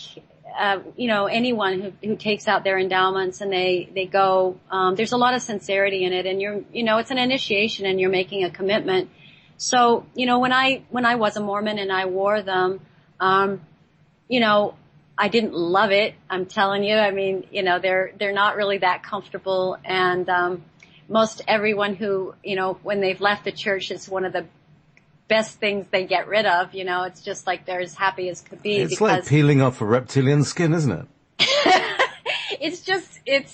anyone who takes out their endowments and they go, there's a lot of sincerity in it and it's an initiation and you're making a commitment. So, when I was a Mormon and I wore them, I didn't love it. I'm telling you. I mean, they're not really that comfortable. And, most everyone who, when they've left the church, it's one of the best things they get rid of. It's just like they're as happy as could be. It's like peeling off a reptilian skin, isn't it? It's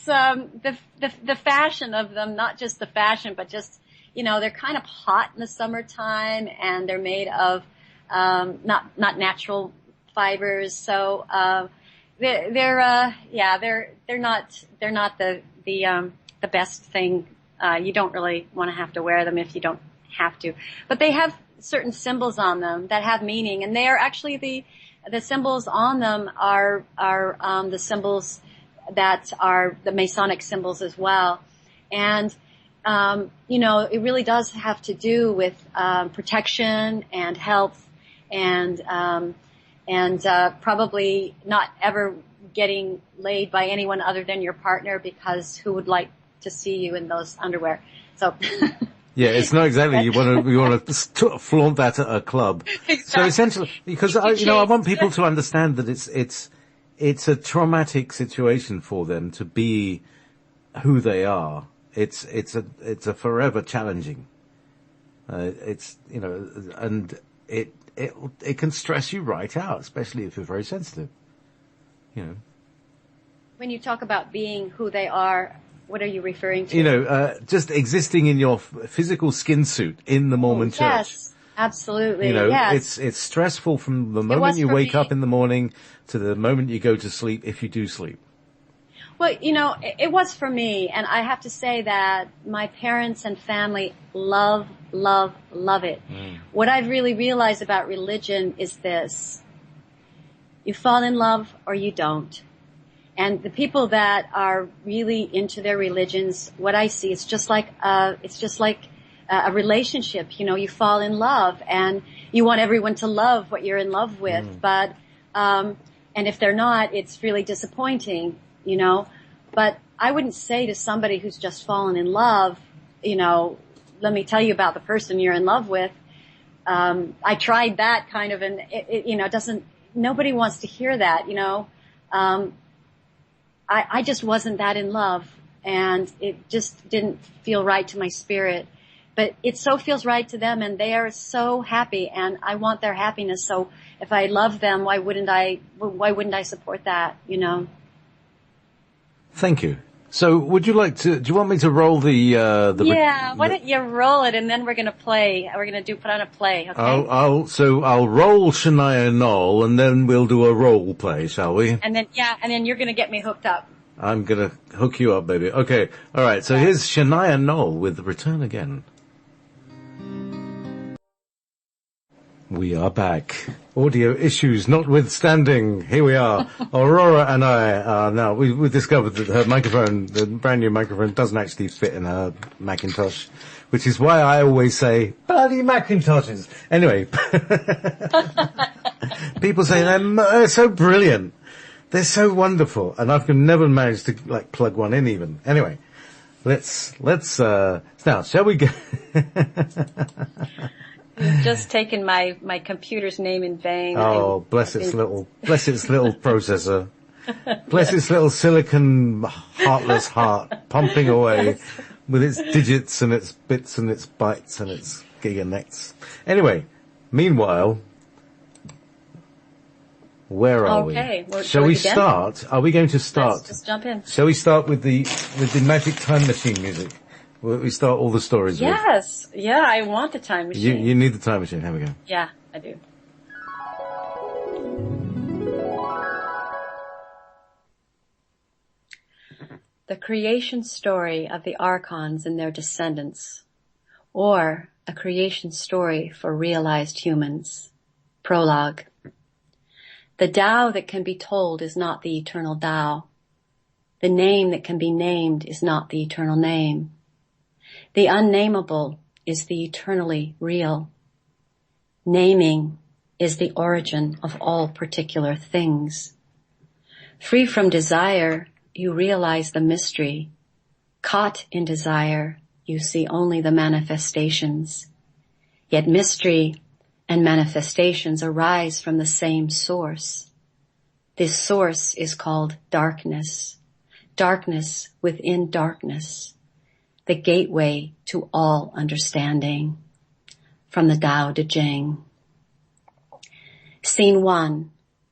the fashion of them, not just the fashion, but just, they're kind of hot in the summertime and they're made of, not natural fibers. So, they're not the best thing. You don't really want to have to wear them if you don't have to, but they have certain symbols on them that have meaning, and they are actually the symbols on them are the symbols that are the Masonic symbols as well. And, it really does have to do with, protection and health and probably not ever getting laid by anyone other than your partner, because who would like to see you in those underwear? So. Yeah, it's not exactly you want to flaunt that at a club. Exactly. So essentially, because I want people to understand that it's a traumatic situation for them to be who they are. It's a forever challenging. And it can stress you right out, especially if you're very sensitive. When you talk about being who they are, what are you referring to? Just existing in your physical skin suit in the Mormon church. Yes, absolutely. Yes. It's stressful from the moment you wake up in the morning to the moment you go to sleep, if you do sleep. Well, it was for me, and I have to say that my parents and family love it. What I've really realized about religion is this: you fall in love or you don't. And the people that are really into their religions, what I see, it's just like a relationship. You fall in love and you want everyone to love what you're in love with. But, and if they're not, it's really disappointing, But I wouldn't say to somebody who's just fallen in love, let me tell you about the person you're in love with. I tried that kind of, and nobody wants to hear that, I just wasn't that in love, and it just didn't feel right to my spirit. But it so feels right to them, and they are so happy, and I want their happiness. So if I love them, why wouldn't I support that, Thank you. So do you want me to roll why don't you roll it, and then we're going to play. We're going to put on a play, okay? I'll roll Shania Knoll, and then we'll do a role play, shall we? And then you're going to get me hooked up. I'm going to hook you up, baby. Okay. All right. So here's Shania Knoll with Return Again. We are back. Audio issues notwithstanding, here we are. Aurora and I are now, we discovered that her microphone, the brand new microphone, doesn't actually fit in her Macintosh, which is why I always say, bloody Macintoshes. Anyway, people say they're so brilliant. They're so wonderful. And I've never managed to, plug one in even. Anyway, let's, now, shall we go? You've just taken my computer's name in vain. Oh, bless its little processor. Bless its little silicon heartless heart, pumping away with its digits and its bits and its bytes and its giganets. Anyway, meanwhile, where are we? Okay. Well, shall we start? Are we going to start? Let's just jump in. Shall we start with the magic time machine music? We start all the stories with. Yes. Yeah, I want the time machine. You need the time machine. Here we go. Yeah, I do. The creation story of the archons and their descendants, or a creation story for realized humans. Prologue. The Tao that can be told is not the eternal Tao. The name that can be named is not the eternal name. The unnameable is the eternally real. Naming is the origin of all particular things. Free from desire, you realize the mystery. Caught in desire, you see only the manifestations. Yet mystery and manifestations arise from the same source. This source is called darkness. Darkness within darkness. The gateway to all understanding. From the Tao Te Ching. Scene 1.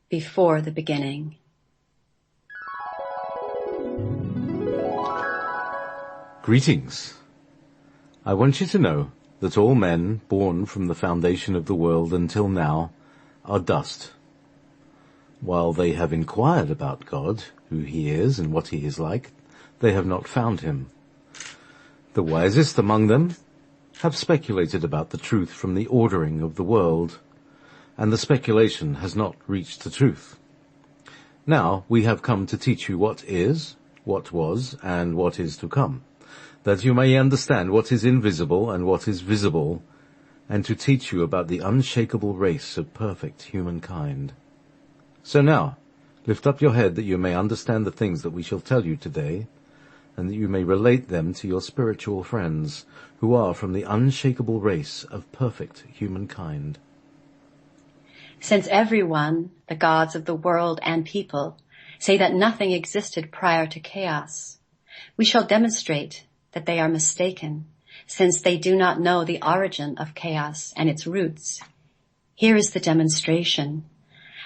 Before the beginning. Greetings. I want you to know that all men born from the foundation of the world until now are dust. While they have inquired about God, who he is and what he is like, they have not found him. The wisest among them have speculated about the truth from the ordering of the world, and the speculation has not reached the truth. Now we have come to teach you what is, what was, and what is to come, that you may understand what is invisible and what is visible, and to teach you about the unshakable race of perfect humankind. So now, lift up your head that you may understand the things that we shall tell you today, and that you may relate them to your spiritual friends, who are from the unshakable race of perfect humankind. Since everyone, the gods of the world and people, say that nothing existed prior to chaos, we shall demonstrate that they are mistaken, since they do not know the origin of chaos and its roots. Here is the demonstration.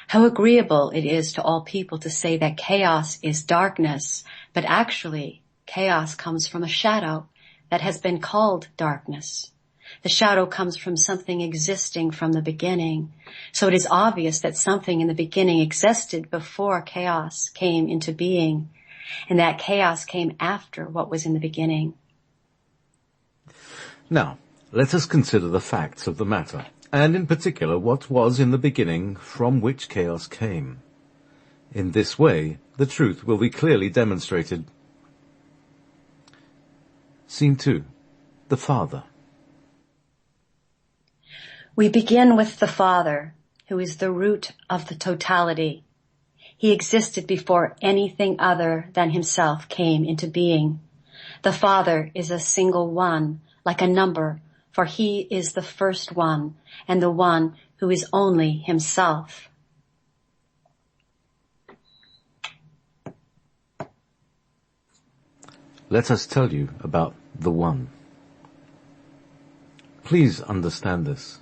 How agreeable it is to all people to say that chaos is darkness, but actually, chaos comes from a shadow that has been called darkness. The shadow comes from something existing from the beginning. So it is obvious that something in the beginning existed before chaos came into being, and that chaos came after what was in the beginning. Now, let us consider the facts of the matter, and in particular what was in the beginning from which chaos came. In this way, the truth will be clearly demonstrated. Scene 2. The Father. We begin with the Father, who is the root of the totality. He existed before anything other than himself came into being. The Father is a single one, like a number, for he is the first one and the one who is only himself. Let us tell you about the One. Please understand this.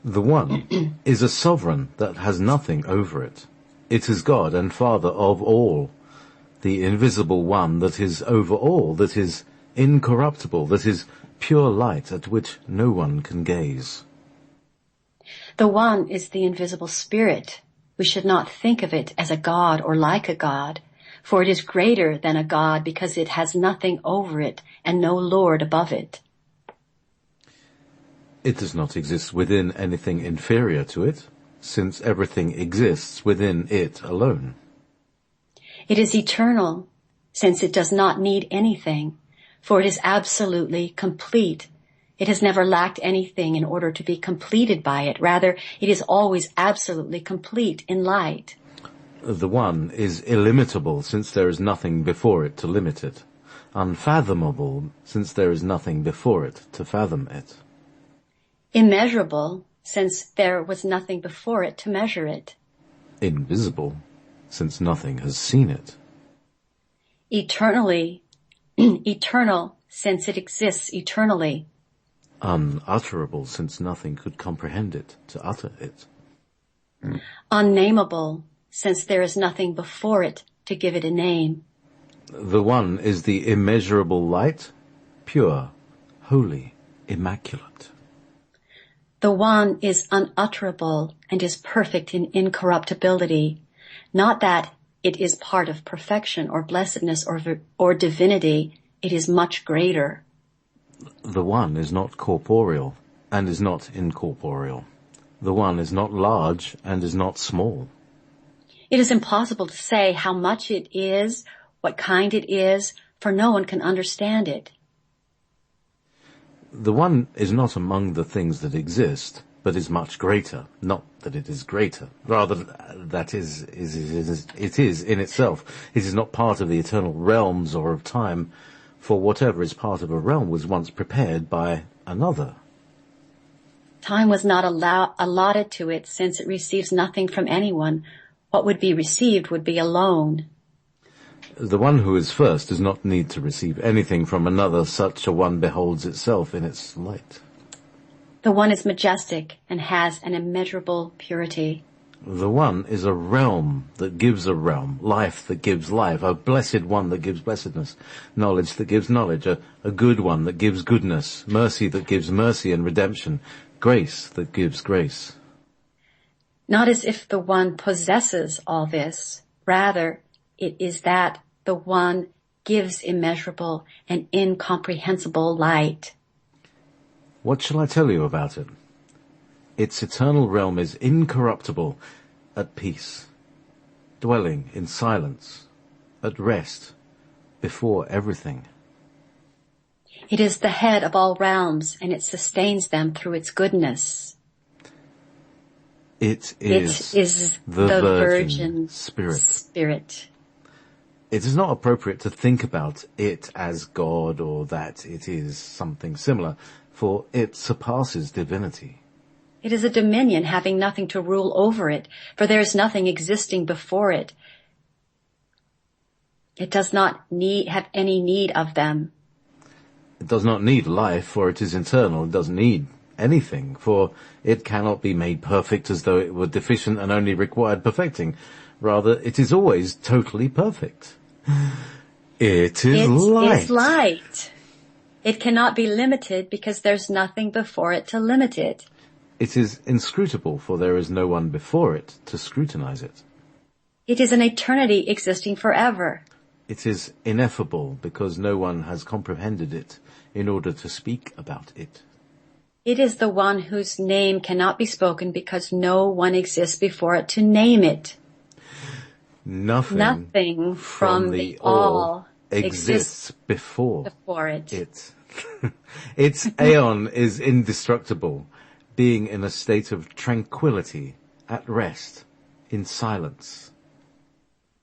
The One is a sovereign that has nothing over it. It is God and Father of all, the invisible One that is over all, that is incorruptible, that is pure light at which no one can gaze. The One is the invisible Spirit. We should not think of it as a God or like a God, for it is greater than a God because it has nothing over it and no Lord above it. It does not exist within anything inferior to it, since everything exists within it alone. It is eternal, since it does not need anything, for it is absolutely complete. It has never lacked anything in order to be completed by it. Rather, it is always absolutely complete in light. The One is illimitable, since there is nothing before it to limit it. Unfathomable, since there is nothing before it to fathom it. Immeasurable, since there was nothing before it to measure it. Invisible, since nothing has seen it. Eternal, since it exists eternally. Unutterable, since nothing could comprehend it to utter it. Unnameable, since there is nothing before it to give it a name. The One is the immeasurable light, pure, holy, immaculate. The One is unutterable and is perfect in incorruptibility. Not that it is part of perfection or blessedness or divinity. It is much greater. The One is not corporeal and is not incorporeal. The One is not large and is not small. It is impossible to say how much it is, what kind it is, for no one can understand it. The One is not among the things that exist, but is much greater. Not that it is greater. Rather, that it is in itself. It is not part of the eternal realms or of time, for whatever is part of a realm was once prepared by another. Time was not allotted to it, since it receives nothing from anyone. What would be received would be alone. The One who is first does not need to receive anything from another. Such a one beholds itself in its light. The One is majestic and has an immeasurable purity. The One is a realm that gives a realm, life that gives life, a blessed one that gives blessedness, knowledge that gives knowledge, a good one that gives goodness, mercy that gives mercy and redemption, grace that gives grace. Not as if the One possesses all this. Rather, it is that the One gives immeasurable and incomprehensible light. What shall I tell you about it? Its eternal realm is incorruptible, at peace, dwelling in silence, at rest, before everything. It is the head of all realms, and it sustains them through its goodness. It is the Virgin Spirit. It is not appropriate to think about it as God or that it is something similar, for it surpasses divinity. It is a dominion having nothing to rule over it, for there is nothing existing before it. It does not have any need of them. It does not need life, for it is internal. It doesn't need anything, for it cannot be made perfect as though it were deficient and only required perfecting. Rather, it is always totally perfect. It is light. It's light. It cannot be limited because there's nothing before it to limit it. It is inscrutable, for there is no one before it to scrutinize it. It is an eternity existing forever. It is ineffable, because no one has comprehended it in order to speak about it. It is the One whose name cannot be spoken because no one exists before it to name it. Nothing from the all exists before it. Its aeon is indestructible, being in a state of tranquility, at rest, in silence.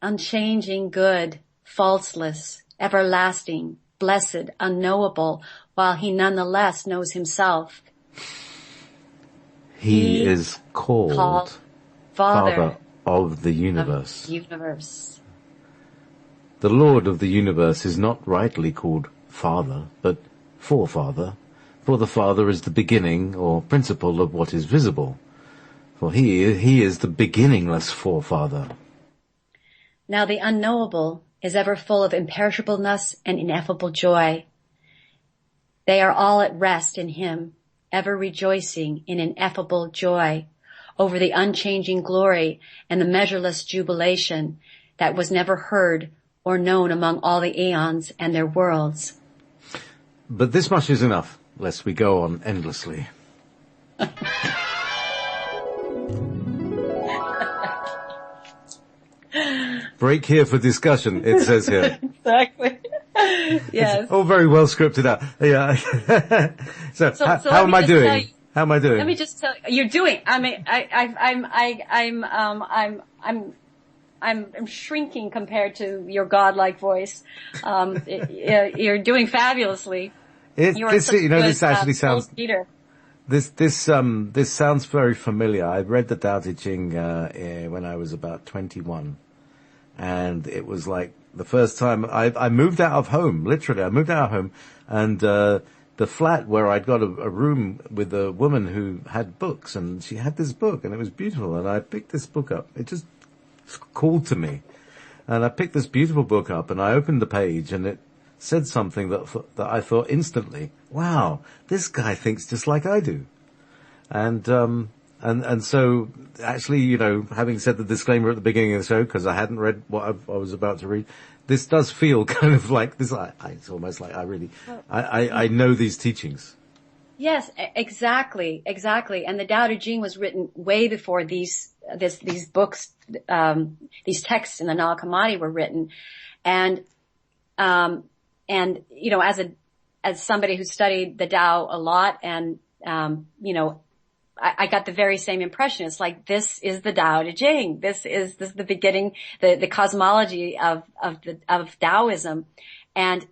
Unchanging, good, faultless, everlasting, blessed, unknowable, while he nonetheless knows himself. He is called Father of the of universe. the universe. The Lord of the universe is not rightly called Father, but Forefather, for the Father is the beginning or principle of what is visible. For he is the beginningless Forefather. Now the unknowable is ever full of imperishableness and ineffable joy. They are all at rest in him, ever rejoicing in ineffable joy over the unchanging glory and the measureless jubilation that was never heard or known among all the aeons and their worlds. But this much is enough, lest we go on endlessly. Break here for discussion, it says here. Exactly. Yes. All very well scripted out. Yeah. so how am I doing? How am I doing? Let me just tell you, you're doing. I mean, I'm shrinking compared to your godlike voice. You're doing fabulously. This actually sounds. Leader. This sounds very familiar. I read the Tao Te Ching when I was about 21, and it was like the first time I moved out of home. Literally, I moved out of home, and the flat where I'd got a room with a woman who had books, and she had this book, and it was beautiful. And I picked this book up. It just called to me, and I picked this beautiful book up, and I opened the page, and it said something that I thought instantly, wow, this guy thinks just like I do. And so actually, having said the disclaimer at the beginning of the show, because I hadn't read what I was about to read, this does feel kind of like this. It's almost like I know these teachings. Yes, exactly. And the Tao Te Ching was written way before these books, these texts in the Nag Hammadi were written. And as somebody who studied the Tao a lot, and, I got the very same impression. It's like, this is the Tao Te Ching. This is the beginning, the cosmology of Taoism. And,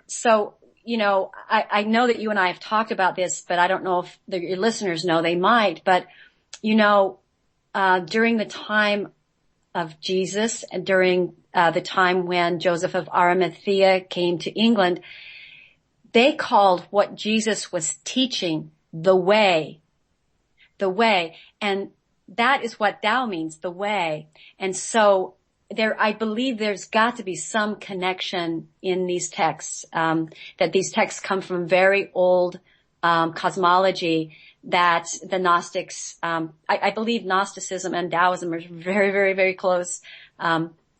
so, I know that you and I have talked about this, but I don't know if your listeners know. They might, but, during the time of Jesus and during the time when Joseph of Arimathea came to England, they called what Jesus was teaching the way. And that is what Tao means, the way. And so I believe there's got to be some connection in these texts, that these texts come from very old cosmology, that the Gnostics, I believe Gnosticism and Taoism are very, very, very close,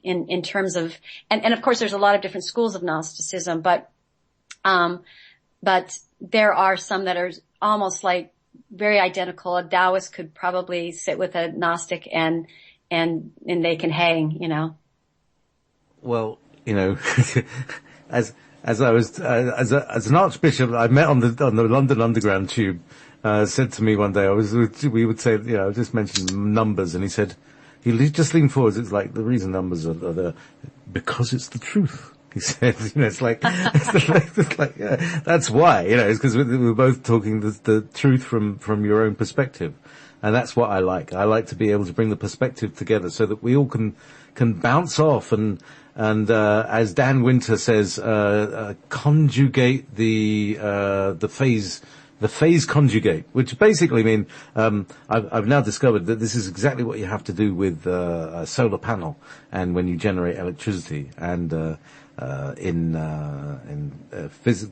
in terms of, and of course there's a lot of different schools of Gnosticism, but there are some that are almost like very identical. A Taoist could probably sit with a Gnostic and they can hang, Well, as I was, as an archbishop I met on the London Underground tube, said to me one day, we would say, I just mentioned numbers, and he said, he just leaned forward. It's like, the reason numbers are there, because it's the truth. He said, it's like, yeah, that's why, it's because we're both talking the truth from your own perspective. And that's what I like. I like to be able to bring the perspective together so that we all can bounce off and as Dan Winter says, conjugate the phase conjugate, which basically mean, I've now discovered that this is exactly what you have to do with a solar panel and when you generate electricity. And in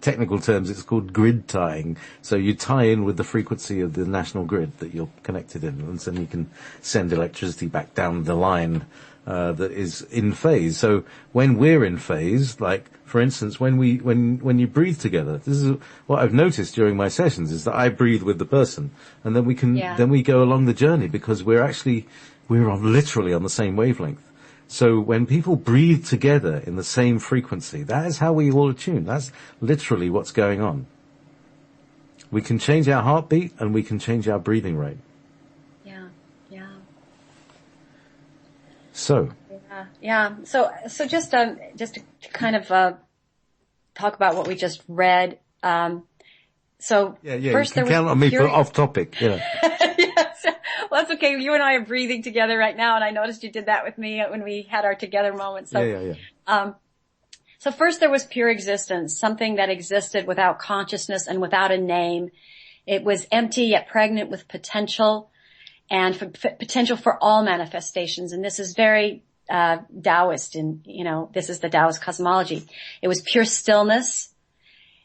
technical terms, it's called grid tying. So you tie in with the frequency of the national grid that you're connected in, and then you can send electricity back down the line that is in phase. So when we're in phase, like for instance, when you breathe together, this is what I've noticed during my sessions, is that I breathe with the person, and then we go along the journey because we're literally on the same wavelength. So when people breathe together in the same frequency, that is how we all attune. That's literally what's going on. We can change our heartbeat and we can change our breathing rate. Yeah. So. Yeah. So just to kind of, talk about what we just read. So first you can count on me for off topic. Yeah. Yes. Well, that's okay. You and I are breathing together right now, and I noticed you did that with me when we had our together moment. So, so first there was pure existence, something that existed without consciousness and without a name. It was empty yet pregnant with potential and potential for all manifestations. And this is very Taoist, and this is the Taoist cosmology. It was pure stillness.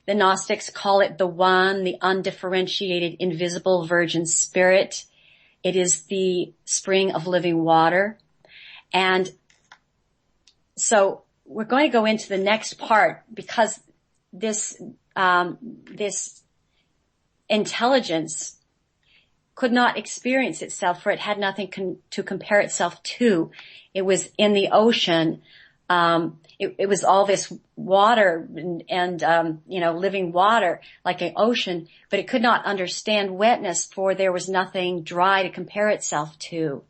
The Gnostics call it the One, the undifferentiated, invisible virgin spirit. It is the spring of living water. And so we're going to go into the next part, because this intelligence could not experience itself, for it had nothing to compare itself to. It was in the ocean. It was all this water and living water like an ocean, but it could not understand wetness, for there was nothing dry to compare itself to.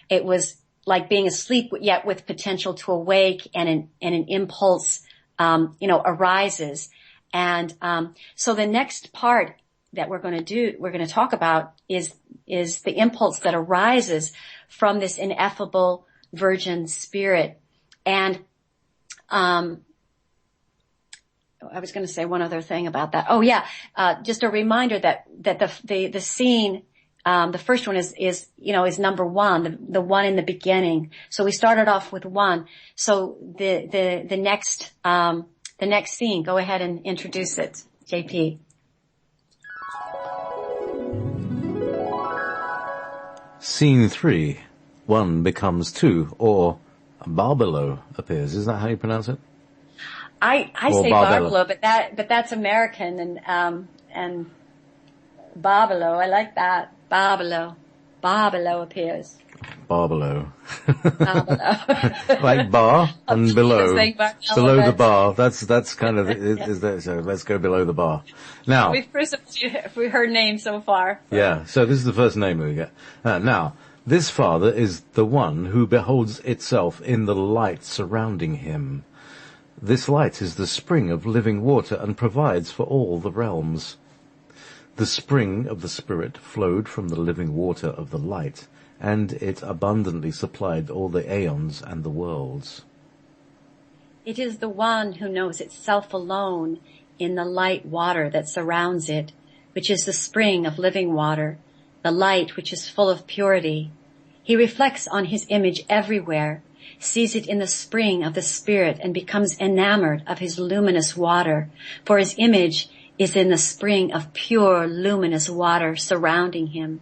It was like being asleep, yet with potential to awake, and an impulse, arises. And, so the next part that we're going to talk about is the impulse that arises from this ineffable virgin spirit. And, I was going to say one other thing about that. Oh yeah, just a reminder that the scene, the first one is number one, the one in the beginning. So we started off with one. So the next scene, go ahead and introduce it, JP. Scene 3, 1 becomes 2, or Barbelo appears. Is that how you pronounce it? I say Barbelo, but that's American, and Barbelo, I like that. Barbelo appears. Barbelo. Barbelo. Like bar and below. Below the bar. That's kind of, so let's go below the bar. Now. We've heard names so far. Yeah, so this is the first name we get. Now, this Father is the one who beholds itself in the light surrounding him. This light is the spring of living water and provides for all the realms. The spring of the Spirit flowed from the living water of the light, and it abundantly supplied all the aeons and the worlds. It is the one who knows itself alone in the light water that surrounds it, which is the spring of living water, the light which is full of purity. He reflects on his image everywhere, sees it in the spring of the Spirit, and becomes enamored of his luminous water, for his image is in the spring of pure, luminous water surrounding him.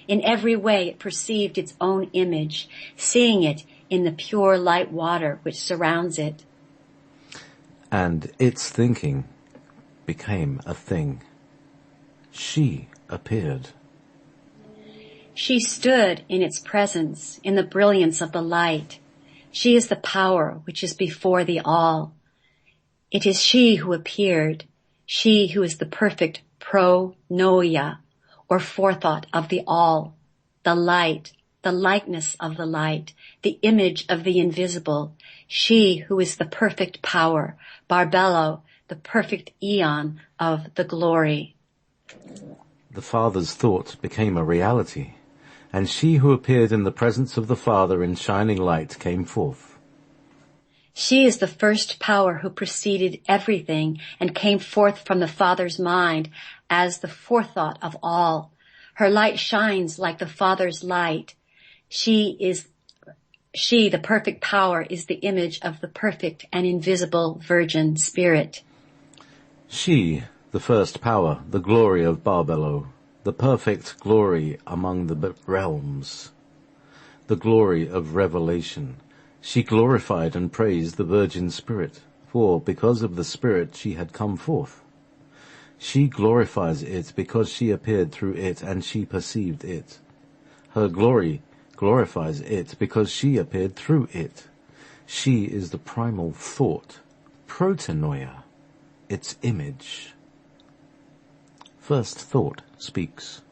In every way it perceived its own image, seeing it in the pure light water which surrounds it. And its thinking became a thing. She appeared. She stood in its presence, in the brilliance of the light. She is the power which is before the all. It is she who appeared, she who is the perfect pronoia, or forethought of the all, the light, the likeness of the light, the image of the invisible, she who is the perfect power, Barbelo, the perfect eon of the glory. The Father's thought became a reality, and she who appeared in the presence of the Father in shining light came forth. She is the first power who preceded everything and came forth from the Father's mind as the forethought of all. Her light shines like the Father's light. She, the perfect power, is the image of the perfect and invisible Virgin Spirit. She, the first power, the glory of Barbelo, the perfect glory among the realms, the glory of revelation. She glorified and praised the Virgin Spirit, for because of the Spirit she had come forth. She glorifies it because she appeared through it and she perceived it. Her glory glorifies it because she appeared through it. She is the primal thought, protenoia, its image. First thought speaks.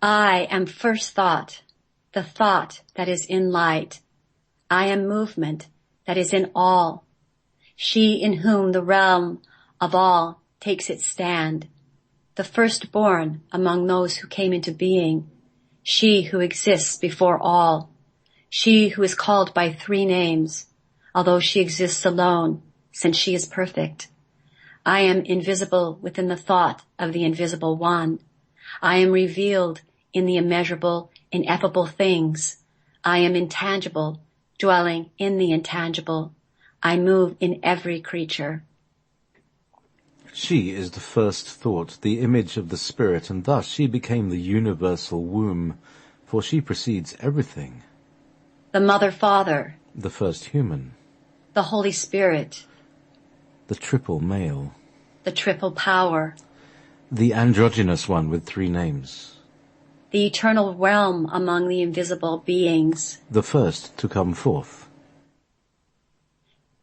I am first thought, the thought that is in light. I am movement that is in all. she in whom the realm of all takes its stand, the firstborn among those who came into being, she who exists before all, she who is called by 3 names, although she exists alone, since she is perfect. I am invisible within the thought of the invisible one. I am revealed in the immeasurable, ineffable things. I am intangible, dwelling in the intangible. I move in every creature. She is the first thought, the image of the Spirit, and thus she became the universal womb, for she precedes everything. The Mother Father, The first human, the Holy Spirit, the triple male, the triple power, the androgynous one with 3 names, the eternal realm among the invisible beings. the first to come forth.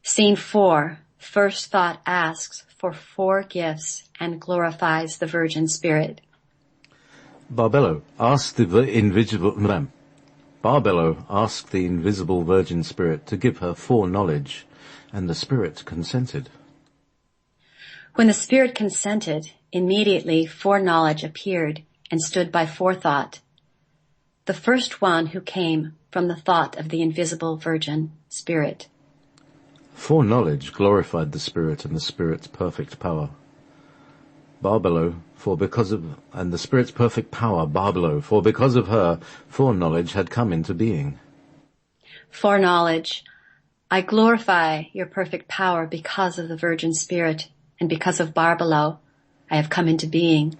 Scene 4. First thought asks for 4 gifts and glorifies the Virgin Spirit. Barbelo asked the invisible Virgin Spirit to give her foreknowledge, and the Spirit consented. When the Spirit consented, immediately foreknowledge appeared and stood by forethought. The first one who came from the thought of the invisible Virgin Spirit. Foreknowledge glorified the Spirit and the Spirit's perfect power. Barbelo, and the Spirit's perfect power, Barbelo, for because of her, foreknowledge had come into being. Foreknowledge, I glorify your perfect power because of the Virgin Spirit, and because of Barbelo, I have come into being.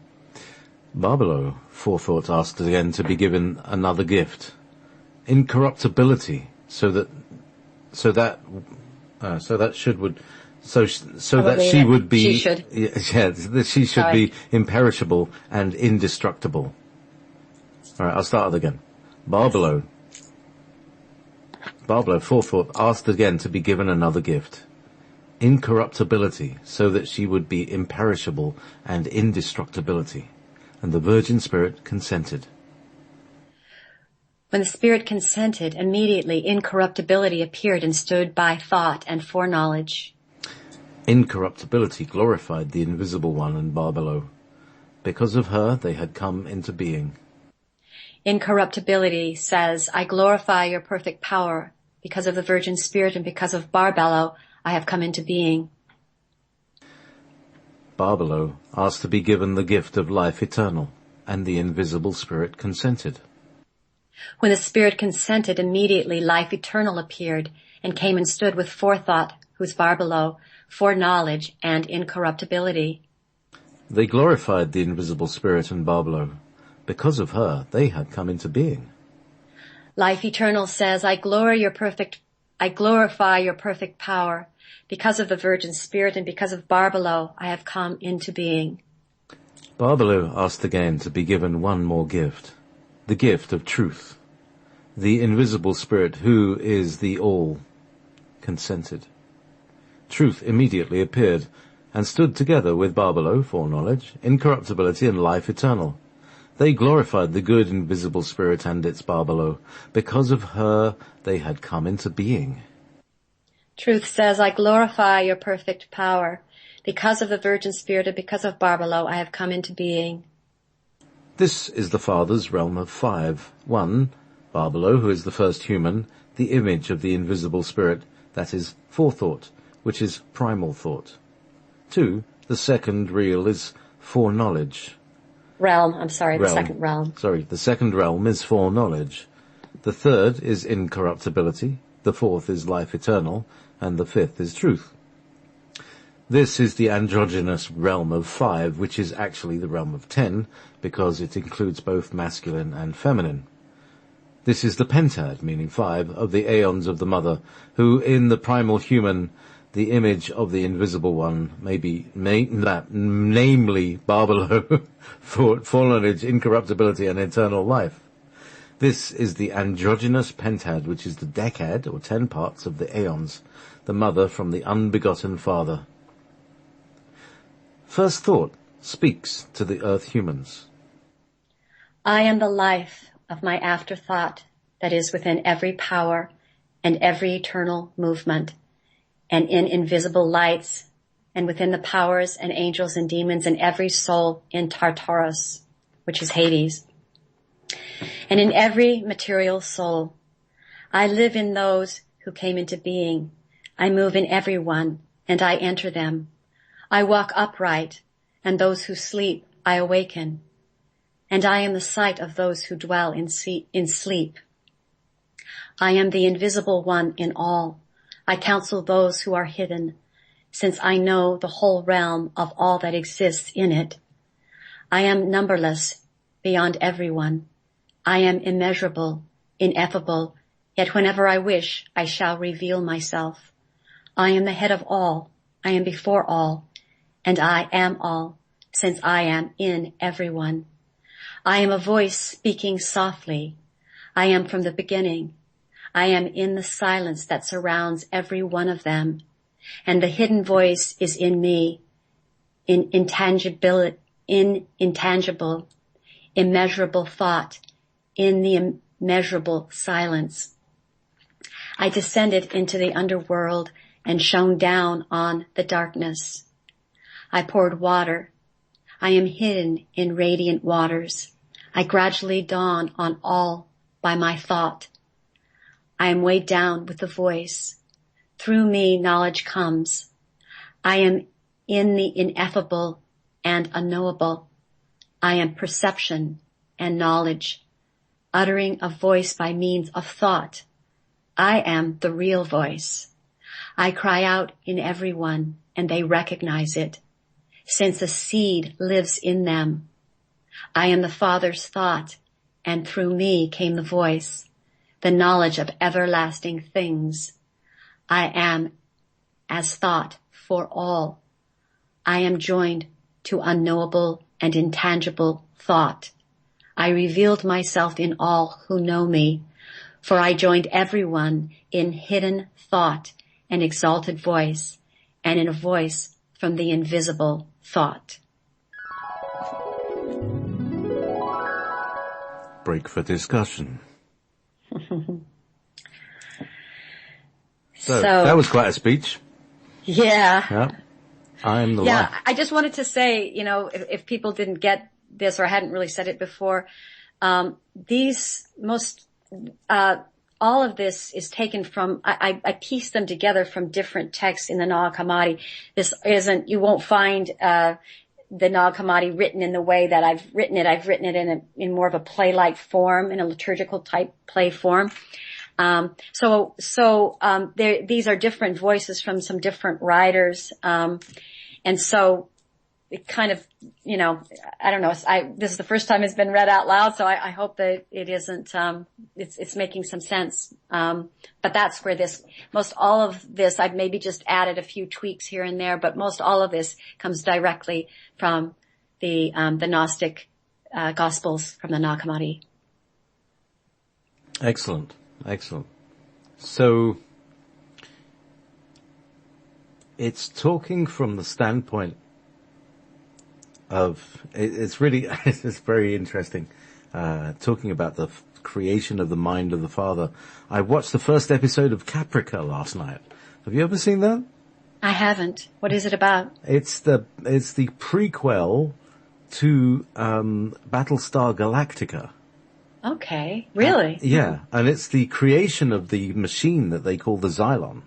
Barbelo, forethought, asked again to be given another gift, incorruptibility, so that she should be imperishable and indestructible. All right, I'll start it again. Barbelo, forethought, asked again to be given another gift, incorruptibility, so that she would be imperishable and indestructibility, and the Virgin Spirit consented. When the Spirit consented, immediately incorruptibility appeared and stood by thought and foreknowledge. Incorruptibility glorified the invisible one and Barbelo. Because of her, they had come into being. Incorruptibility says, I glorify your perfect power. Because of the Virgin Spirit and because of Barbelo, I have come into being. Barbelo asked to be given the gift of life eternal, and the invisible Spirit consented. When the Spirit consented, immediately life eternal appeared and came and stood with forethought, whose Barbelo, foreknowledge and incorruptibility. They glorified the invisible Spirit and Barbelo. Because of her, they had come into being. Life eternal says, I glorify your perfect power. Because of the Virgin Spirit and because of Barbelo, I have come into being. Barbelo asked again to be given one more gift, the gift of truth. The invisible Spirit, who is the all, consented. Truth immediately appeared and stood together with Barbelo, foreknowledge, incorruptibility, and life eternal. They glorified the good invisible Spirit and its Barbelo. Because of her, they had come into being. Truth says, I glorify your perfect power. Because of the Virgin Spirit and because of Barbelo, I have come into being. This is the Father's realm of 5. 1, Barbelo, who is the first human, the image of the invisible Spirit, that is, forethought, which is primal thought. 2, the second real is foreknowledge. The second realm. The second realm is foreknowledge. The third is incorruptibility, the fourth is life eternal, and the fifth is truth. This is the androgynous realm of 5, which is actually the realm of 10, because it includes both masculine and feminine. This is the pentad, meaning 5, of the aeons of the Mother, who in the primal human, the image of the invisible one, namely Barbelo, foreknowledge, incorruptibility, and eternal life. This is the androgynous pentad, which is the decad, or 10 parts of the aeons, the Mother from the unbegotten Father. First thought speaks to the earth humans. I am the life of my afterthought that is within every power and every eternal movement, and in invisible lights, and within the powers and angels and demons and every soul in Tartarus, which is Hades. And in every material soul, I live in those who came into being. I move in everyone, and I enter them. I walk upright, and those who sleep I awaken. And I am the sight of those who dwell in sleep. I am the invisible one in all. I counsel those who are hidden, since I know the whole realm of all that exists in it. I am numberless beyond everyone. I am immeasurable, ineffable, yet whenever I wish, I shall reveal myself. I am the head of all. I am before all, and I am all, since I am in everyone. I am a voice speaking softly. I am from the beginning. I am in the silence that surrounds every one of them, and the hidden voice is in me, in intangible, immeasurable thought, in the immeasurable silence. I descended into the underworld and shone down on the darkness. I poured water. I am hidden in radiant waters. I gradually dawn on all by my thought. I am weighed down with the voice. Through me knowledge comes. I am in the ineffable and unknowable. I am perception and knowledge, uttering a voice by means of thought. I am the real voice. I cry out in everyone, and they recognize it, since a seed lives in them. I am the Father's thought, and through me came the voice, the knowledge of everlasting things. I am as thought for all. I am joined to unknowable and intangible thought. I revealed myself in all who know me, for I joined everyone in hidden thought and exalted voice, and in a voice from the invisible thought. Break for discussion. So that was quite a speech. Yeah. Yeah. I'm the life. I just wanted to say, if people didn't get this or I hadn't really said it before, all of this is taken from, I pieced them together from different texts in the Nag Hammadi. You won't find, the Nag Hammadi written in the way that I've written it. I've written it in more of a play-like form, in a liturgical type play form. These are different voices from some different writers. And so it kind of, I don't know. This is the first time it's been read out loud, so I hope that it isn't, it's making some sense. But that's where most all of this, I've maybe just added a few tweaks here and there, but most all of this comes directly from the Gnostic, Gospels from the Nag Hammadi. Excellent. Excellent. So, it's talking from the standpoint of, it's very interesting, talking about the creation of the mind of the Father. I watched the first episode of Caprica last night. Have you ever seen that? I haven't. What is it about? It's the prequel to, Battlestar Galactica. Okay. Really? Yeah. And it's the creation of the machine that they call the Xylon.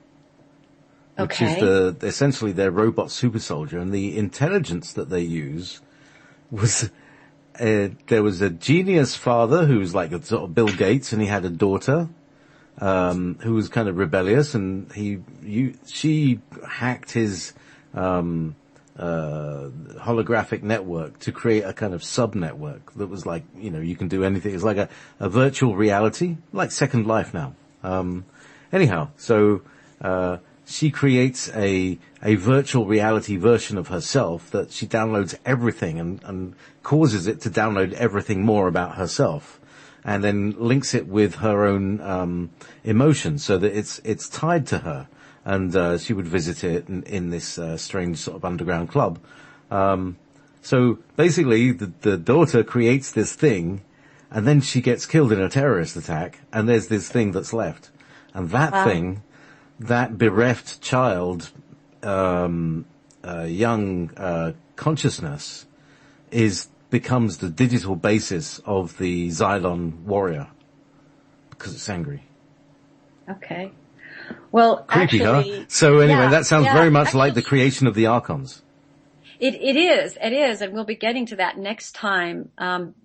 Which is essentially their robot super soldier, and the intelligence that they use was, there was a genius father who was like a sort of Bill Gates, and he had a daughter, who was kind of rebellious, and she hacked his, holographic network to create a kind of sub-network that was like, you can do anything. It's like a virtual reality, like Second Life now. She creates a virtual reality version of herself that she downloads everything and causes it to download everything more about herself, and then links it with her own emotions so that it's tied to her, and she would visit it in this strange sort of underground club. So basically the daughter creates this thing, and then she gets killed in a terrorist attack, and there's this thing that's left, and that thing that bereft child, young consciousness becomes the digital basis of the Xylon warrior because it's angry. Okay. Well, Creepy, actually, huh? So anyway, yeah, that sounds yeah, very much actually, like the creation of the Archons. It is, and we'll be getting to that next time,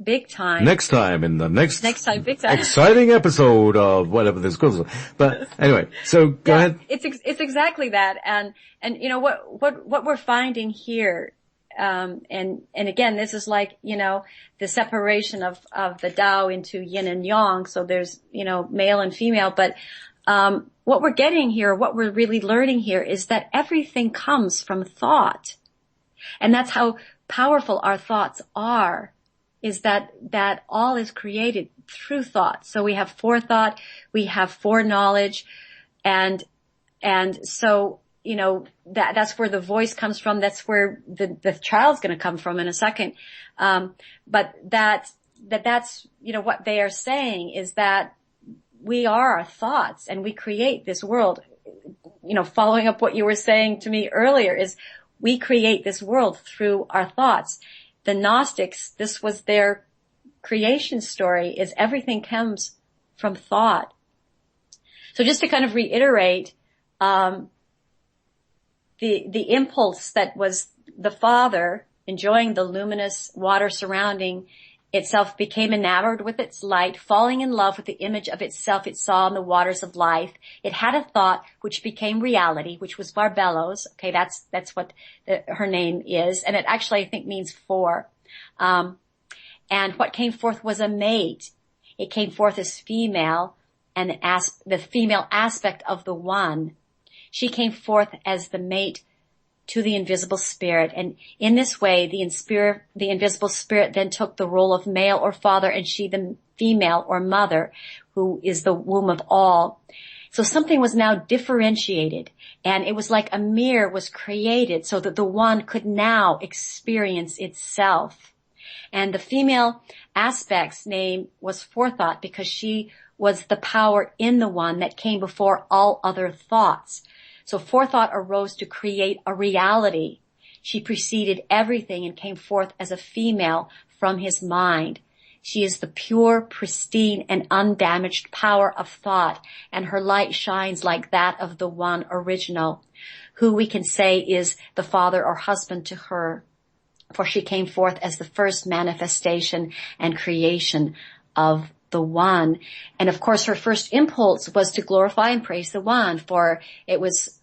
big time. Next time in the next time, big time. exciting episode of whatever this goes. But anyway, so go ahead. It's exactly that, and you know what we're finding here, and again, this is like, you know, the separation of the Tao into yin and yang. So there's, you know, male and female, but what we're getting here, what we're really learning here, is that everything comes from thought. And that's how powerful our thoughts are, is that all is created through thought. So we have forethought, we have foreknowledge, and so, you know, that's where the voice comes from, that's where the child's gonna come from in a second. But that's, you know, what they are saying is that we are our thoughts and we create this world. You know, following up what you were saying to me earlier, is we create this world through our thoughts. The Gnostics, this was their creation story, is everything comes from thought. So just to kind of reiterate, the impulse that was the Father enjoying the luminous water surrounding itself became enamored with its light, falling in love with the image of itself it saw in the waters of life. It had a thought which became reality, which was Barbelos. Okay, that's what her name is. And it actually, I think, means four. And what came forth was a mate. It came forth as female, and the female aspect of the one. She came forth as the mate to the invisible spirit. And in this way, the invisible spirit then took the role of male or father, and she the female or mother, who is the womb of all. So something was now differentiated, and it was like a mirror was created so that the one could now experience itself. And the female aspect's name was forethought, because she was the power in the one that came before all other thoughts. So forethought arose to create a reality. She preceded everything and came forth as a female from his mind. She is the pure, pristine, and undamaged power of thought, and her light shines like that of the one original, who we can say is the father or husband to her, for she came forth as the first manifestation and creation of the one. And of course, her first impulse was to glorify and praise the one, for it was,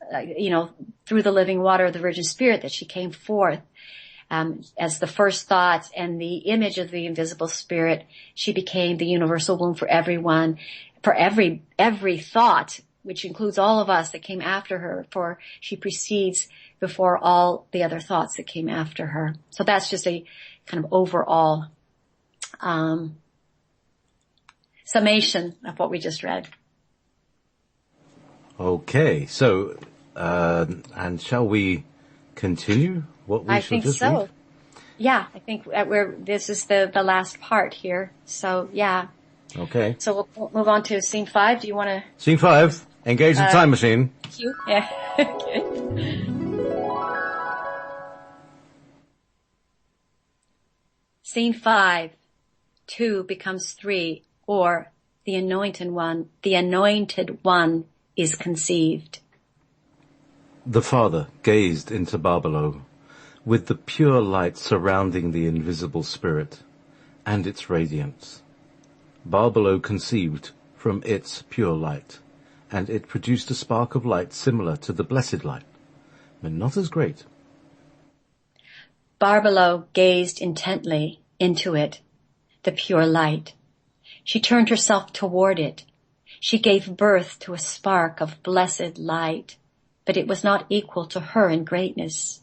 through the living water of the Virgin Spirit that she came forth. As the first thought and the image of the invisible spirit, she became the universal womb for everyone, for every thought, which includes all of us that came after her, for she precedes before all the other thoughts that came after her. So that's just a kind of overall summation of what we just read. Okay, so and shall we continue what we shall just read? I think so. Yeah, I think this is the last part here. So yeah. Okay. So we'll move on to scene 5. Do you want to? Scene 5. Engage the time machine. Cue. Yeah. Okay. Scene 5. 2 becomes 3, or the anointed one is conceived. The father gazed into Barbelo with the pure light surrounding the invisible spirit and its radiance. Barbelo conceived from its pure light, and it produced a spark of light similar to the blessed light, but not as great. Barbelo gazed intently into it, the pure light. She turned herself toward it. She gave birth to a spark of blessed light, but it was not equal to her in greatness.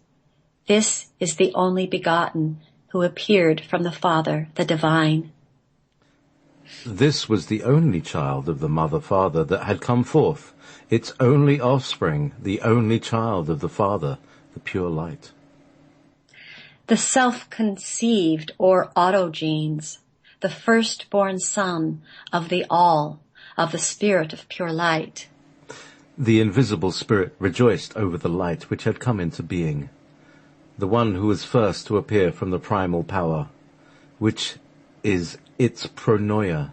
This is the only begotten who appeared from the Father, the divine. This was the only child of the Mother-Father that had come forth, its only offspring, the only child of the Father, the pure light. The self-conceived, or autogenes, the firstborn son of the all, of the spirit of pure light. The invisible spirit rejoiced over the light which had come into being, the one who was first to appear from the primal power, which is its pronoia,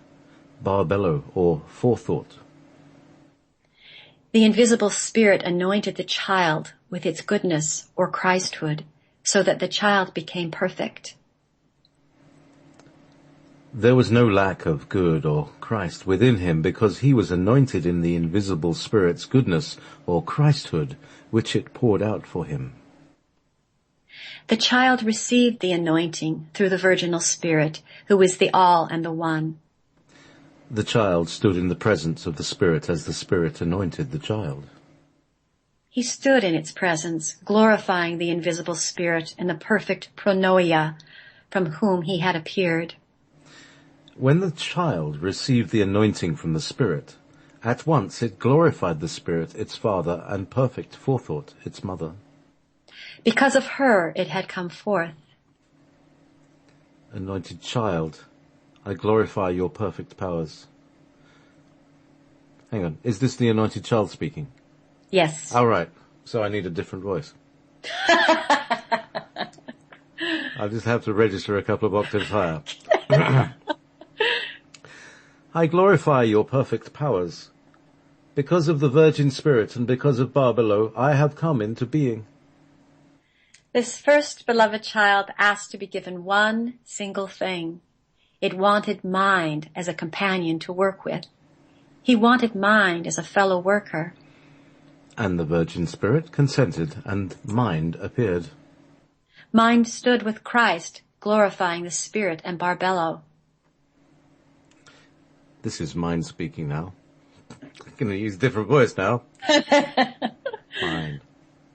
barbello, or forethought. The invisible spirit anointed the child with its goodness or Christhood, so that the child became perfect. There was no lack of good or Christ within him, because he was anointed in the invisible spirit's goodness or Christhood, which it poured out for him. The child received the anointing through the virginal spirit, who is the all and the one. The child stood in the presence of the Spirit as the Spirit anointed the child. He stood in its presence, glorifying the invisible spirit in the perfect pronoia from whom he had appeared. When the child received the anointing from the Spirit, at once it glorified the Spirit, its father, and perfect forethought, its mother. Because of her it had come forth. Anointed child, I glorify your perfect powers. Hang on, is this the anointed child speaking? Yes. All right, so I need a different voice. I'll just have to register a couple of octaves higher. I glorify your perfect powers. Because of the Virgin Spirit and because of Barbello, I have come into being. This first beloved child asked to be given one single thing. It wanted mind as a companion to work with. He wanted mind as a fellow worker. And the Virgin Spirit consented, and mind appeared. Mind stood with Christ, glorifying the Spirit and Barbello. This is mind speaking now. I'm going to use a different voice now. Mind.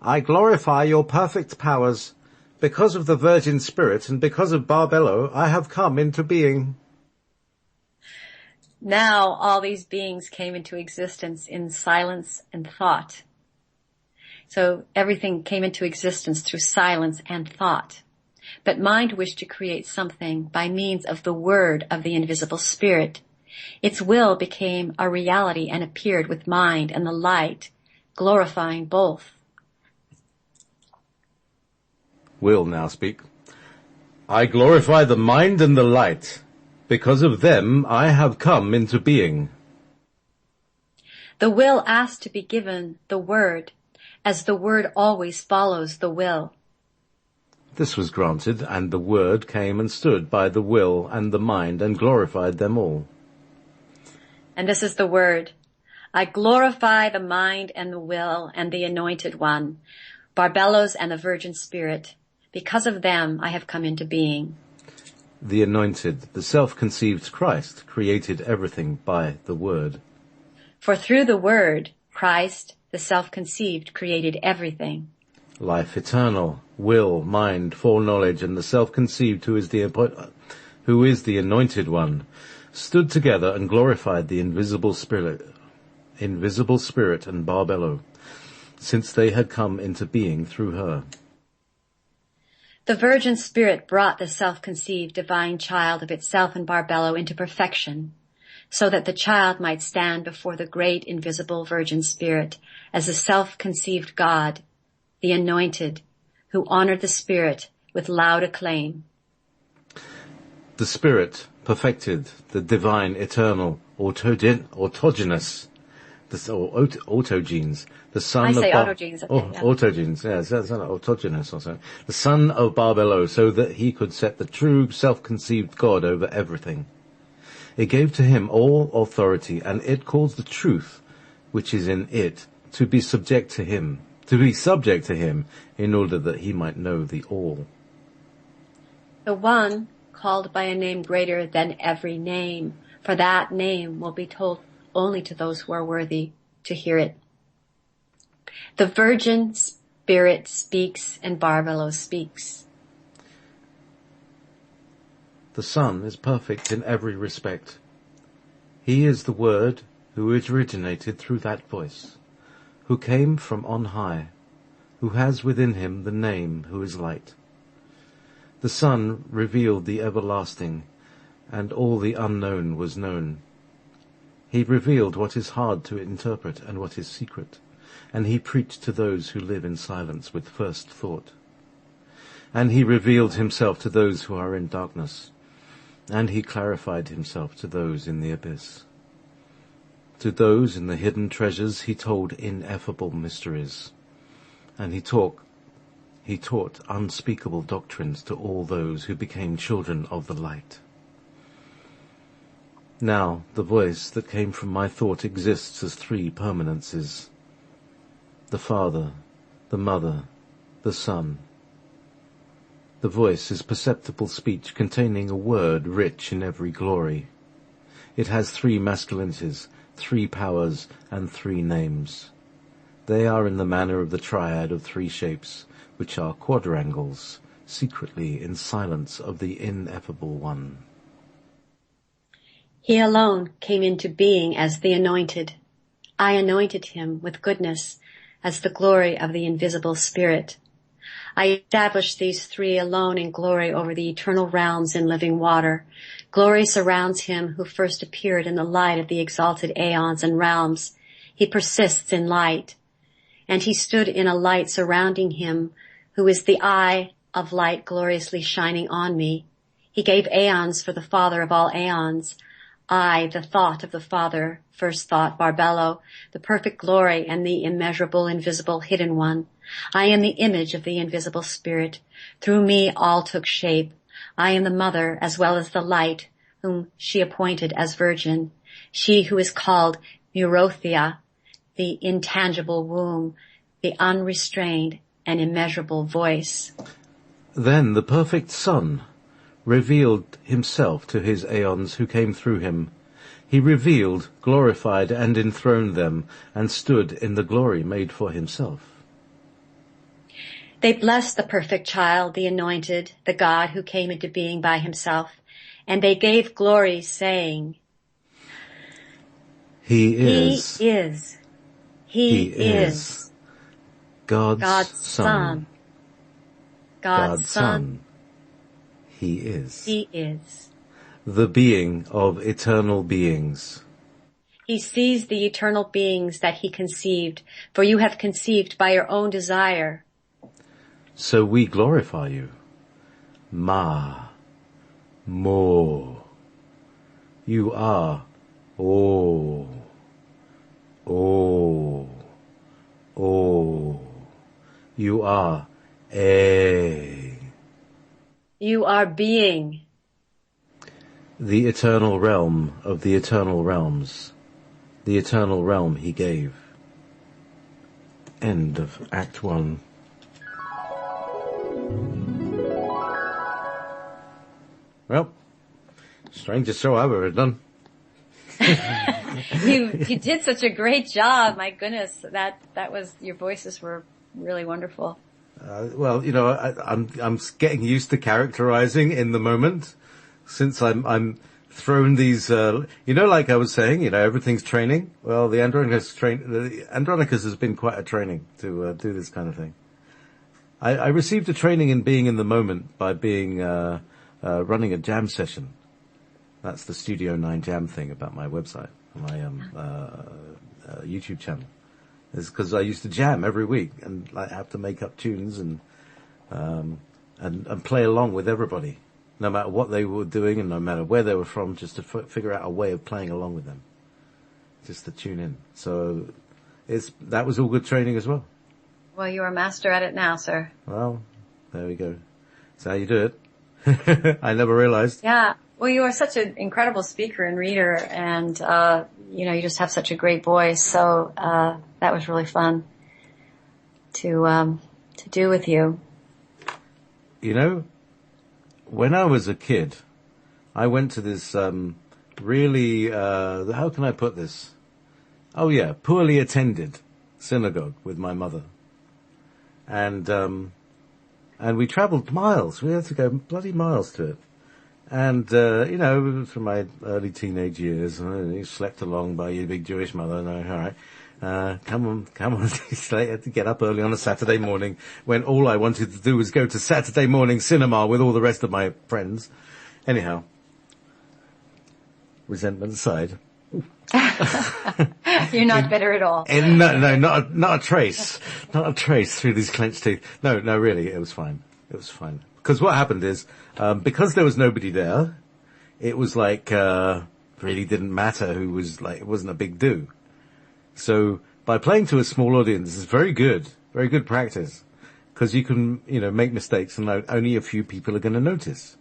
I glorify your perfect powers. Because of the Virgin Spirit and because of Barbello, I have come into being. Now all these beings came into existence in silence and thought. So everything came into existence through silence and thought. But mind wished to create something by means of the word of the invisible spirit. Its will became a reality and appeared with mind and the light, glorifying both. Will now speak. I glorify the mind and the light. Because of them, I have come into being. The will asked to be given the word, as the word always follows the will. This was granted, and the word came and stood by the will and the mind and glorified them all. And this is the word. I glorify the mind and the will and the anointed one, Barbellos and the Virgin Spirit. Because of them, I have come into being. The anointed, the self-conceived Christ, created everything by the word. For through the word, Christ, the self-conceived, created everything. Life eternal, will, mind, foreknowledge, and the self-conceived who is the anointed one, stood together and glorified the invisible spirit and Barbello, since they had come into being through her. The Virgin Spirit brought the self-conceived divine child of itself and Barbello into perfection, so that the child might stand before the great invisible Virgin Spirit as a self-conceived God, the anointed, who honored the Spirit with loud acclaim. The Spirit perfected the divine, eternal, autogenes, autogenes, the son of autogenes. Autogenes, yeah, that's autogenous or something. The son of Barbello, so that he could set the true self-conceived God over everything. It gave to him all authority, and it caused the truth, which is in it, to be subject to him, in order that he might know the all. The one called by a name greater than every name, for that name will be told only to those who are worthy to hear it. The Virgin Spirit speaks and Barbello speaks. The Son is perfect in every respect. He is the Word who originated through that voice, who came from on high, who has within him the name who is light. The Son revealed the everlasting, and all the unknown was known. He revealed what is hard to interpret and what is secret, and he preached to those who live in silence with first thought. And he revealed himself to those who are in darkness, and he clarified himself to those in the abyss. To those in the hidden treasures he told ineffable mysteries, and he taught unspeakable doctrines to all those who became children of the light. Now the voice that came from my thought exists as three permanences: the Father, the Mother, the Son. The voice is perceptible speech containing a word rich in every glory. It has three masculinities, three powers, and three names. They are in the manner of the triad of three shapes, which are quadrangles, secretly in silence of the ineffable one. He alone came into being as the anointed. I anointed him with goodness as the glory of the invisible Spirit. I established these three alone in glory over the eternal realms in living water. Glory surrounds him who first appeared in the light of the exalted aeons and realms. He persists in light. And he stood in a light surrounding him, who is the eye of light gloriously shining on me. He gave aeons for the Father of all aeons. I, the thought of the Father, first thought, Barbello, the perfect glory and the immeasurable, invisible, hidden one. I am the image of the invisible Spirit. Through me all took shape. I am the mother as well as the light, whom she appointed as virgin. She who is called Neurothea, the intangible womb, the unrestrained and immeasurable voice. Then the perfect Son revealed himself to his aeons who came through him. He revealed, glorified, and enthroned them, and stood in the glory made for himself. They blessed the perfect child, the anointed, the God who came into being by himself, and they gave glory, saying, He is God's Son. God's Son. He is. He is. The being of eternal beings. He sees the eternal beings that he conceived, for you have conceived by your own desire. So we glorify you. Ma. Mo. You are. Oh. Oh. Oh. You are. You are being. The eternal realm of the eternal realms. The eternal realm he gave. End of Act 1. Well, strangest show I've ever done. You did such a great job. My goodness, that was, your voices were really wonderful. Well, you know, I'm getting used to characterizing in the moment, since I'm thrown these, you know, like I was saying, you know, everything's training. Well, the Andronicus has been quite a training to do this kind of thing. I received a training in being in the moment by being running a jam session. That's the Studio 9 Jam thing about my website, my YouTube channel. It's because I used to jam every week and like have to make up tunes and play along with everybody, no matter what they were doing and no matter where they were from, just to figure out a way of playing along with them, just to tune in. So that was all good training as well. Well, you're a master at it now, sir. Well, there we go. That's how you do it. I never realized. Yeah. Well, you are such an incredible speaker and reader, and you know, you just have such a great voice. So that was really fun to do with you. You know, when I was a kid, I went to this really how can I put this? Oh yeah, poorly attended synagogue with my mother, and we travelled miles. We had to go bloody miles to it. And, you know, from my early teenage years, you slept along by your big Jewish mother. No, all right. Come on. I had to get up early on a Saturday morning when all I wanted to do was go to Saturday morning cinema with all the rest of my friends. Anyhow, resentment aside, You're not bitter at all. And no, not a trace. Not a trace through these clenched teeth. No, really, it was fine. It was fine. Because what happened is, because there was nobody there, it was like, really didn't matter who was like, it wasn't a big do. So, by playing to a small audience is very good practice. Because you can, make mistakes and only a few people are going to notice.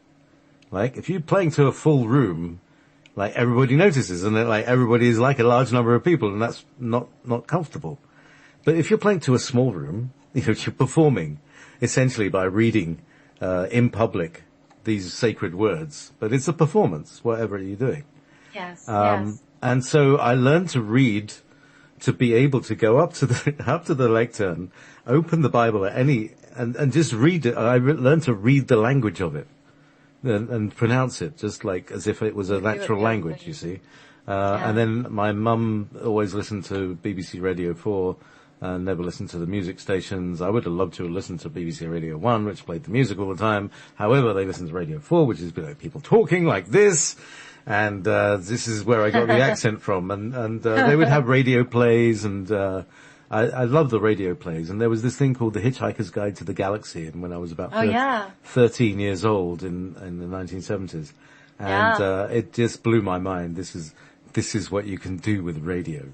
Like, if you're playing to a full room, like everybody notices and like everybody is like a large number of people and that's not comfortable. But if you're playing to a small room, you're performing essentially by reading, in public these sacred words. But it's a performance, whatever you're doing. Yes, yes. And so I learned to read to be able to go up to the lectern, open the Bible and just read it. I learned to read the language of it and pronounce it just like as if it was a natural language, you see. And then my mum always listened to BBC Radio 4 and never listened to the music stations. I would have loved to have listened to BBC Radio 1, which played the music all the time. However, they listened to Radio 4, which is people talking like this. And, this is where I got the accent from. And they would have radio plays and, I love the radio plays. And there was this thing called The Hitchhiker's Guide to the Galaxy. And when I was about 13 years old in the 1970s. And, it just blew my mind. This is what you can do with radio.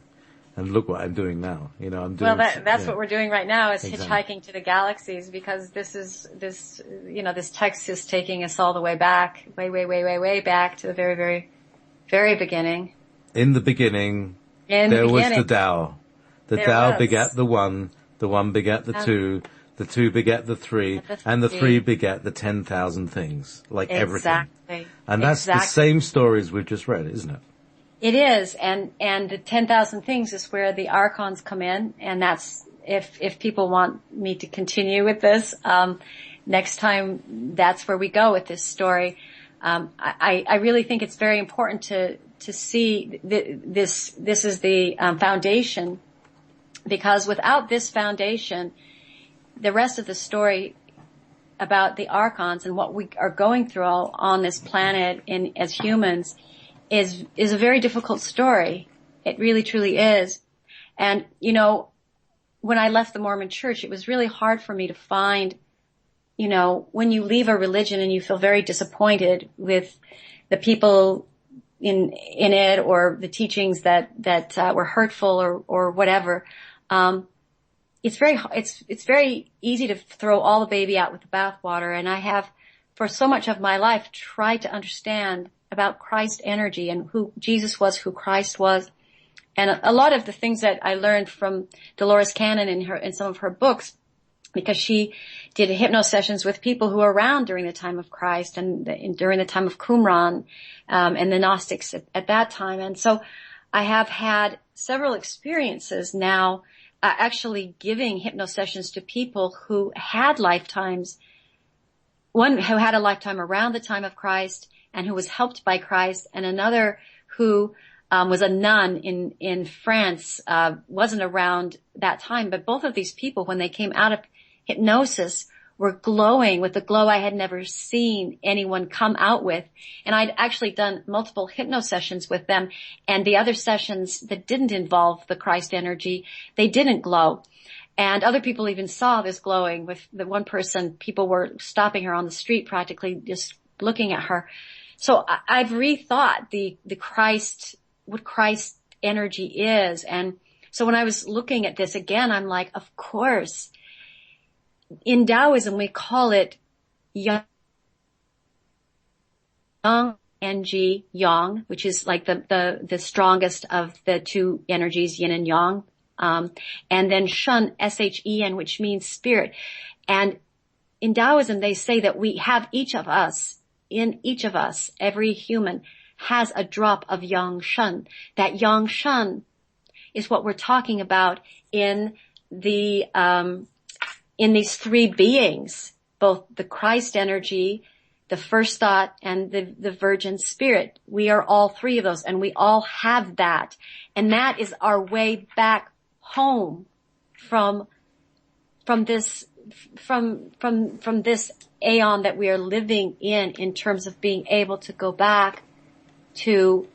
And look what I'm doing now. I'm doing. Well, that's what we're doing right now is hitchhiking to the galaxies because this text is taking us all the way back, way back to the very, very, very beginning. In the beginning, there was the Tao. The Tao begat the One begat the Two begat the Three, and the Three begat the 10,000 things, like everything. Exactly. And that's the same stories we've just read, isn't it? It is, and the 10,000 things is where the archons come in, and that's, if people want me to continue with this, next time that's where we go with this story. I really think it's very important to see this is the foundation, because without this foundation, the rest of the story about the archons and what we are going through on this planet as humans is a very difficult story. It really, truly is. And, when I left the Mormon Church, it was really hard for me to find, when you leave a religion and you feel very disappointed with the people in it or the teachings that were hurtful or whatever, it's very easy to throw all the baby out with the bathwater. And I have, for so much of my life, tried to understand about Christ energy and who Jesus was, who Christ was. And a lot of the things that I learned from Dolores Cannon in some of her books, because she did hypno sessions with people who were around during the time of Christ and during the time of Qumran, and the Gnostics at that time. And so I have had several experiences now, actually giving hypno sessions to people who had lifetimes, one who had a lifetime around the time of Christ and who was helped by Christ, and another who was a nun in France, wasn't around that time. But both of these people, when they came out of hypnosis, were glowing with the glow I had never seen anyone come out with. And I'd actually done multiple hypno sessions with them, and the other sessions that didn't involve the Christ energy, they didn't glow. And other people even saw this glowing. With the one person, people were stopping her on the street practically just looking at her. So I've rethought the Christ, what Christ energy is. And so when I was looking at this again, I'm like, of course, in Taoism, we call it yang energy, yang, which is like the strongest of the two energies, yin and yang. And then shun, S-H-E-N, which means spirit. And in Taoism, they say that we have in each of us, every human has a drop of yang shun. That yang shun is what we're talking about in these three beings, both the Christ energy, the first thought, and the virgin spirit. We are all three of those, and we all have that. And that is our way back home from this aeon that we are living in terms of being able to go back to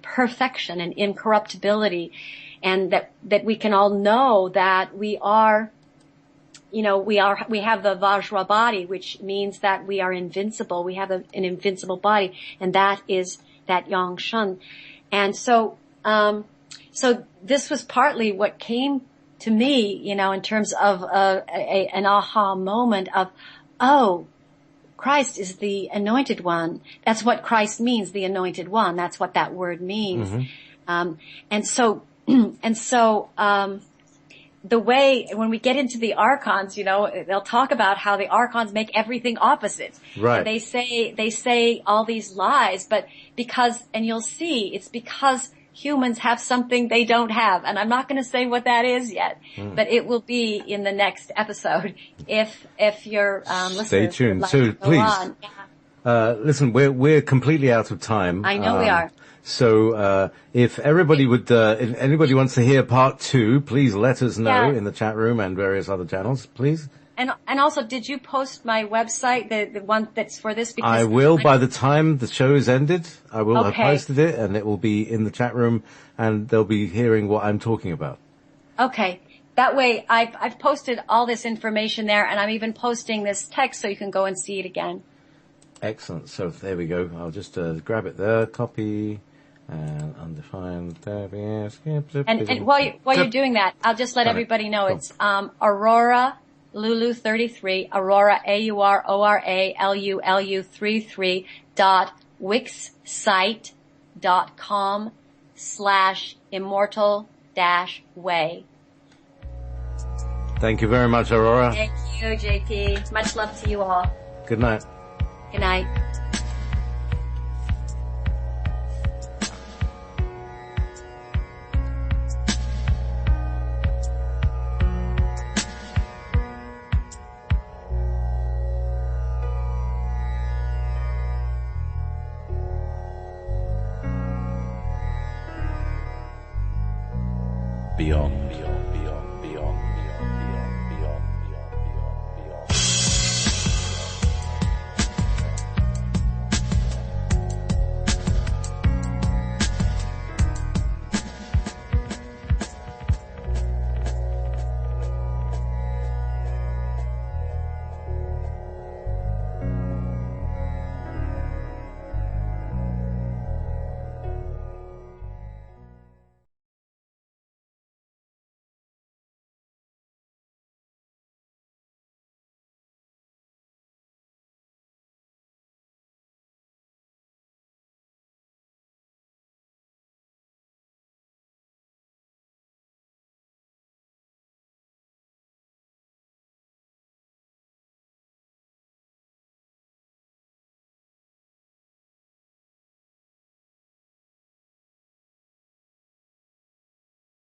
perfection and incorruptibility, and that we can all know that we are, we have the Vajra body, which means that we are invincible. We have an invincible body, and that is that Yang Shen. And so this was partly what came to me, in terms of an aha moment of, oh, Christ is the anointed one. That's what Christ means, the anointed one. That's what that word means. Mm-hmm. And so the way, when we get into the archons, they'll talk about how the archons make everything opposite. Right. They say all these lies, but and you'll see, it's because humans have something they don't have. And I'm not going to say what that is yet, but it will be in the next episode if you're listening. Stay tuned. So please, listen, we're completely out of time. I know we are. So, if everybody if anybody wants to hear part 2, please let us know in the chat room and various other channels, please. And also, did you post my website, the one that's for this? Because I will, by the time the show is ended, I will have posted it, and it will be in the chat room, and they'll be hearing what I'm talking about. Okay. That way, I've posted all this information there, and I'm even posting this text so you can go and see it again. Excellent. So there we go. I'll just grab it there, copy, and undefined. And while you're doing that, I'll just let everybody know it's Aurora Lulu 33, Aurora AURORA LULU 33 .wixsite.com/immortal-way. Thank you very much, Aurora. Thank you, JP. Much love to you all. Good night. Good night. Beyond, beyond, beyond, beyond, beyond, beyond.